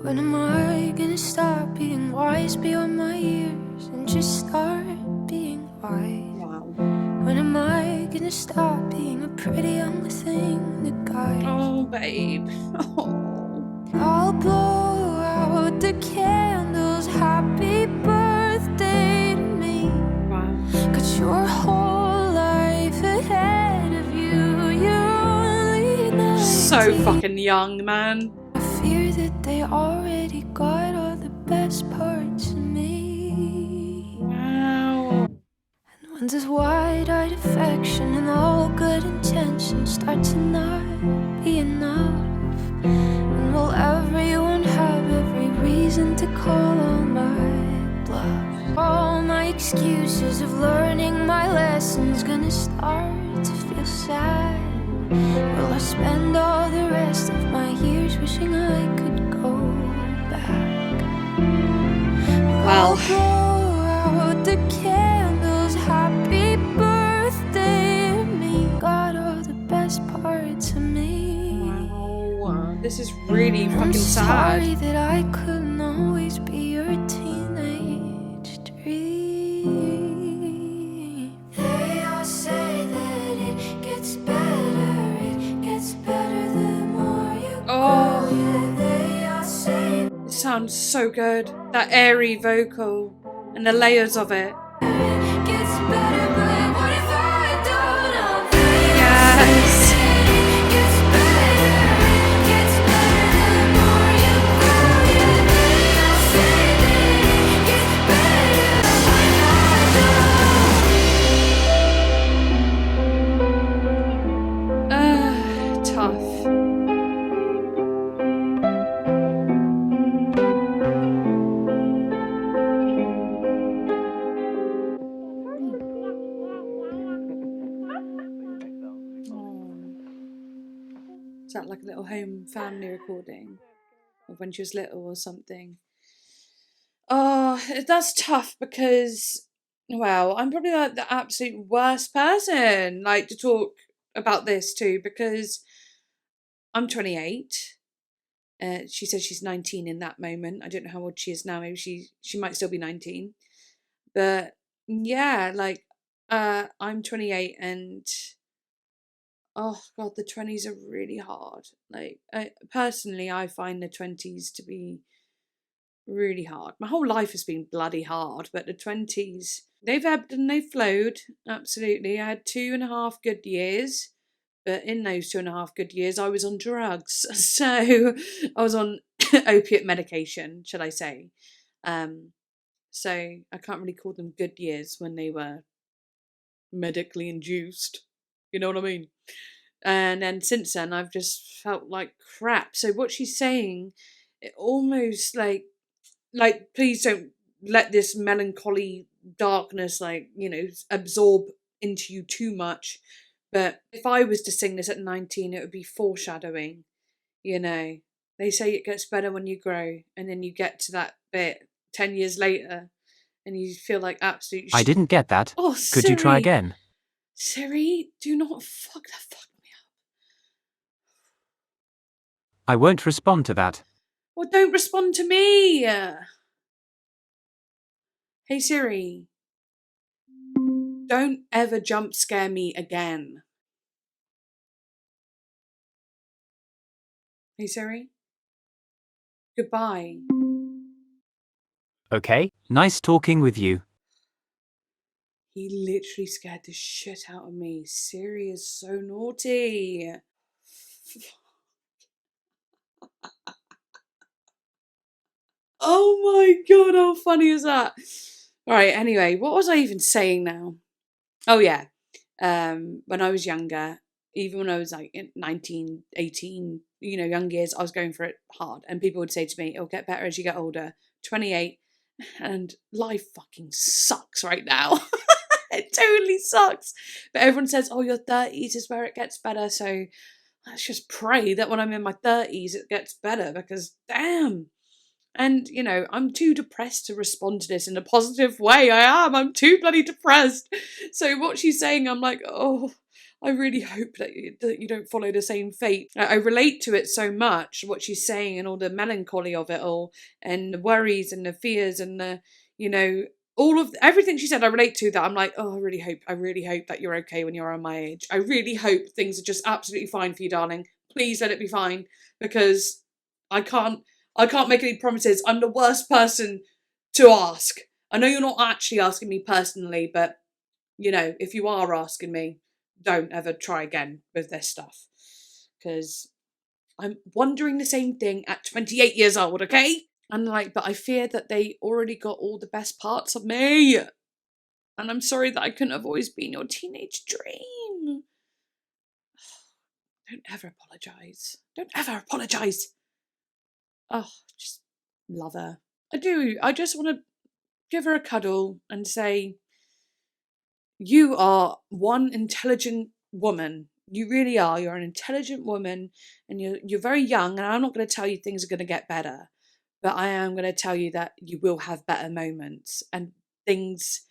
When am I gonna stop being wise beyond my years and just start being wise? Wow. When am I gonna stop being a pretty young thing that guys? Oh, babe. Oh. I'll blow out the candles, happy birthday to me. Wow. Got your whole life ahead of you, you're only 19. So fucking young, man. I fear that they already got all the best parts of me. Wow. And when this wide-eyed affection and all good intentions start to not be enough, and will everyone have every reason to call on my bluff? All my excuses of learning my lessons gonna start to feel sad. Will I spend all the rest of my years wishing I could go back? Well. I'll blow out the candles, happy birthday to me. Got all the best parts of me. Wow. This is really I'm fucking sorry sad. that I couldn't always be your teenage dream. They all say that it gets better the more you Oh. grow. Yeah, they all say It sounds so good. That airy vocal and the layers of it. it gets better, but what if I don't know? Yes. It gets better the more you grow. Yeah, they all say that it gets better when I don't. Tough. Is that like a little home family recording of when she was little or something? Oh, that's tough because, well, I'm probably like the absolute worst person like to talk about this too, because I'm 28. She says she's 19 in that moment. I don't know how old she is now. Maybe she might still be 19. But yeah, like I'm 28 and oh god, the 20s are really hard. Like personally, I find the 20s to be really hard. My whole life has been bloody hard, but the 20s, they've ebbed and they've flowed. Absolutely. I had 2.5 good years, but in those 2.5 good years, I was on drugs. So I was on opiate medication, should I say. So I can't really call them good years when they were medically induced. You know what I mean? And then since then, I've just felt like crap. So what she's saying, it almost like please don't let this melancholy darkness absorb into you too much. But if I was to sing this at 19, it would be foreshadowing. They say it gets better when you grow, and then you get to that bit 10 years later and you feel like absolute I didn't get that. Oh, Could Siri. you try again? Siri, do not fuck me up. I won't respond to that. Well, don't respond to me. Hey Siri, don't ever jump scare me again. Hey Siri, Goodbye. Okay, nice talking with you. He literally scared the shit out of me. Siri is so naughty. Oh my god, how funny is that? Right, anyway, what was I even saying now? Oh yeah. When I was younger, even when I was like 19, 18, young years, I was going for it hard. And people would say to me, it'll get better as you get older. 28, and life fucking sucks right now. It totally sucks. But everyone says, oh, your 30s is where it gets better. So let's just pray that when I'm in my 30s, it gets better, because damn. And, I'm too depressed to respond to this in a positive way. I'm too bloody depressed. So what she's saying, I'm like, oh, I really hope that you don't follow the same fate. I relate to it so much, what she's saying, and all the melancholy of it all, and the worries and the fears and the, all of everything she said, I relate to that. I'm like, oh, I really hope that you're okay when you're on my age. I really hope things are just absolutely fine for you, darling. Please let it be fine, because I can't make any promises. I'm the worst person to ask. I know you're not actually asking me personally, but, if you are asking me, don't ever try again with this stuff. Because I'm wondering the same thing at 28 years old, okay? And but I fear that they already got all the best parts of me. And I'm sorry that I couldn't have always been your teenage dream. Don't ever apologise. Don't ever apologise. Oh, just love her. I do. I just want to give her a cuddle and say, you are one intelligent woman. You really are. You're an intelligent woman, and you're very young, and I'm not going to tell you things are going to get better, but I am going to tell you that you will have better moments, and things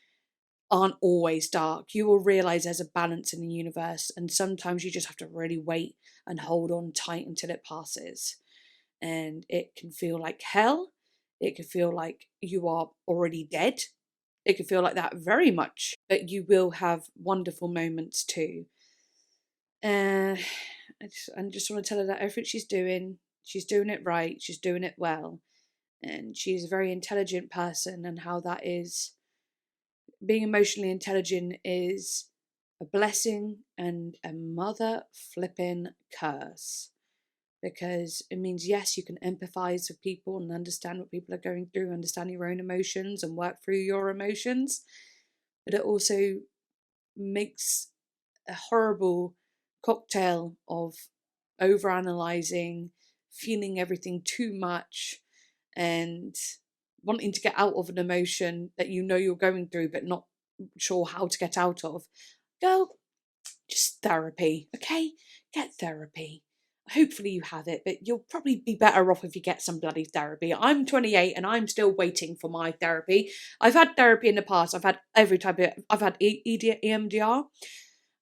aren't always dark. You will realise there's a balance in the universe, and sometimes you just have to really wait and hold on tight until it passes. And it can feel like hell. It can feel like you are already dead. It can feel like that very much, but you will have wonderful moments too. I just want to tell her that everything she's doing it right. She's doing it well, and she's a very intelligent person. And how that is, being emotionally intelligent is a blessing and a mother flipping curse. Because it means, yes, you can empathize with people and understand what people are going through, understand your own emotions and work through your emotions. But it also makes a horrible cocktail of overanalyzing, feeling everything too much, and wanting to get out of an emotion that you're going through but not sure how to get out of. Girl, just therapy, okay? Get therapy. Hopefully you have it, but you'll probably be better off if you get some bloody therapy. I'm 28 and I'm still waiting for my therapy. I've had therapy in the past. I've had every type of, I've had EMDR.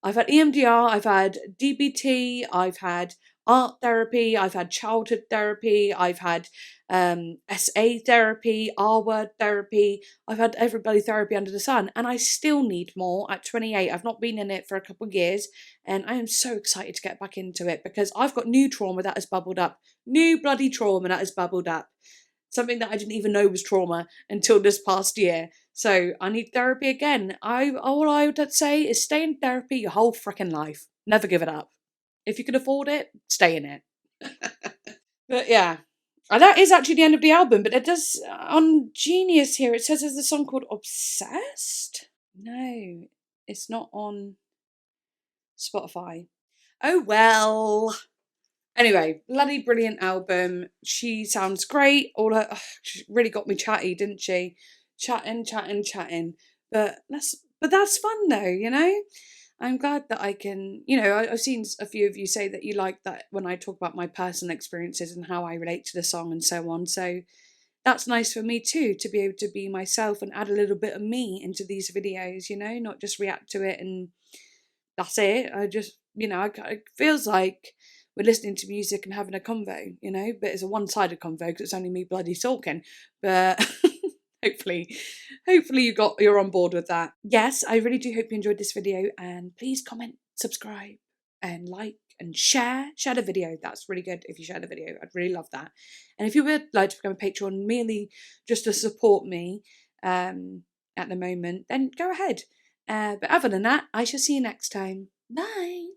I've had EMDR, I've had DBT, I've had art therapy, I've had childhood therapy, I've had SA therapy, R-word therapy. I've had everybody therapy under the sun, and I still need more at 28. I've not been in it for a couple of years, and I am so excited to get back into it, because I've got new trauma that has bubbled up. New bloody trauma that has bubbled up. Something that I didn't even know was trauma until this past year. So I need therapy again. All I would say is stay in therapy your whole freaking life. Never give it up. If you can afford it, stay in it. But yeah. That is actually the end of the album, but it does, on Genius here, it says there's a song called Obsessed? No, it's not on Spotify. Oh well. Anyway, bloody brilliant album. She sounds great. She really got me chatty, didn't she? Chatting. But that's fun though, I'm glad that I can, I've seen a few of you say that you like that when I talk about my personal experiences and how I relate to the song and so on. So that's nice for me too, to be able to be myself and add a little bit of me into these videos, not just react to it and that's it. I just, it feels like we're listening to music and having a convo, but it's a one-sided convo because it's only me bloody talking. But hopefully you're on board with that. Yes, I really do hope you enjoyed this video, and please comment, subscribe, and like. and share the video. That's really good if you share the video. I'd really love that. And if you would like to become a patron merely just to support me at the moment, then go ahead. But other than that, I shall see you next time. Bye.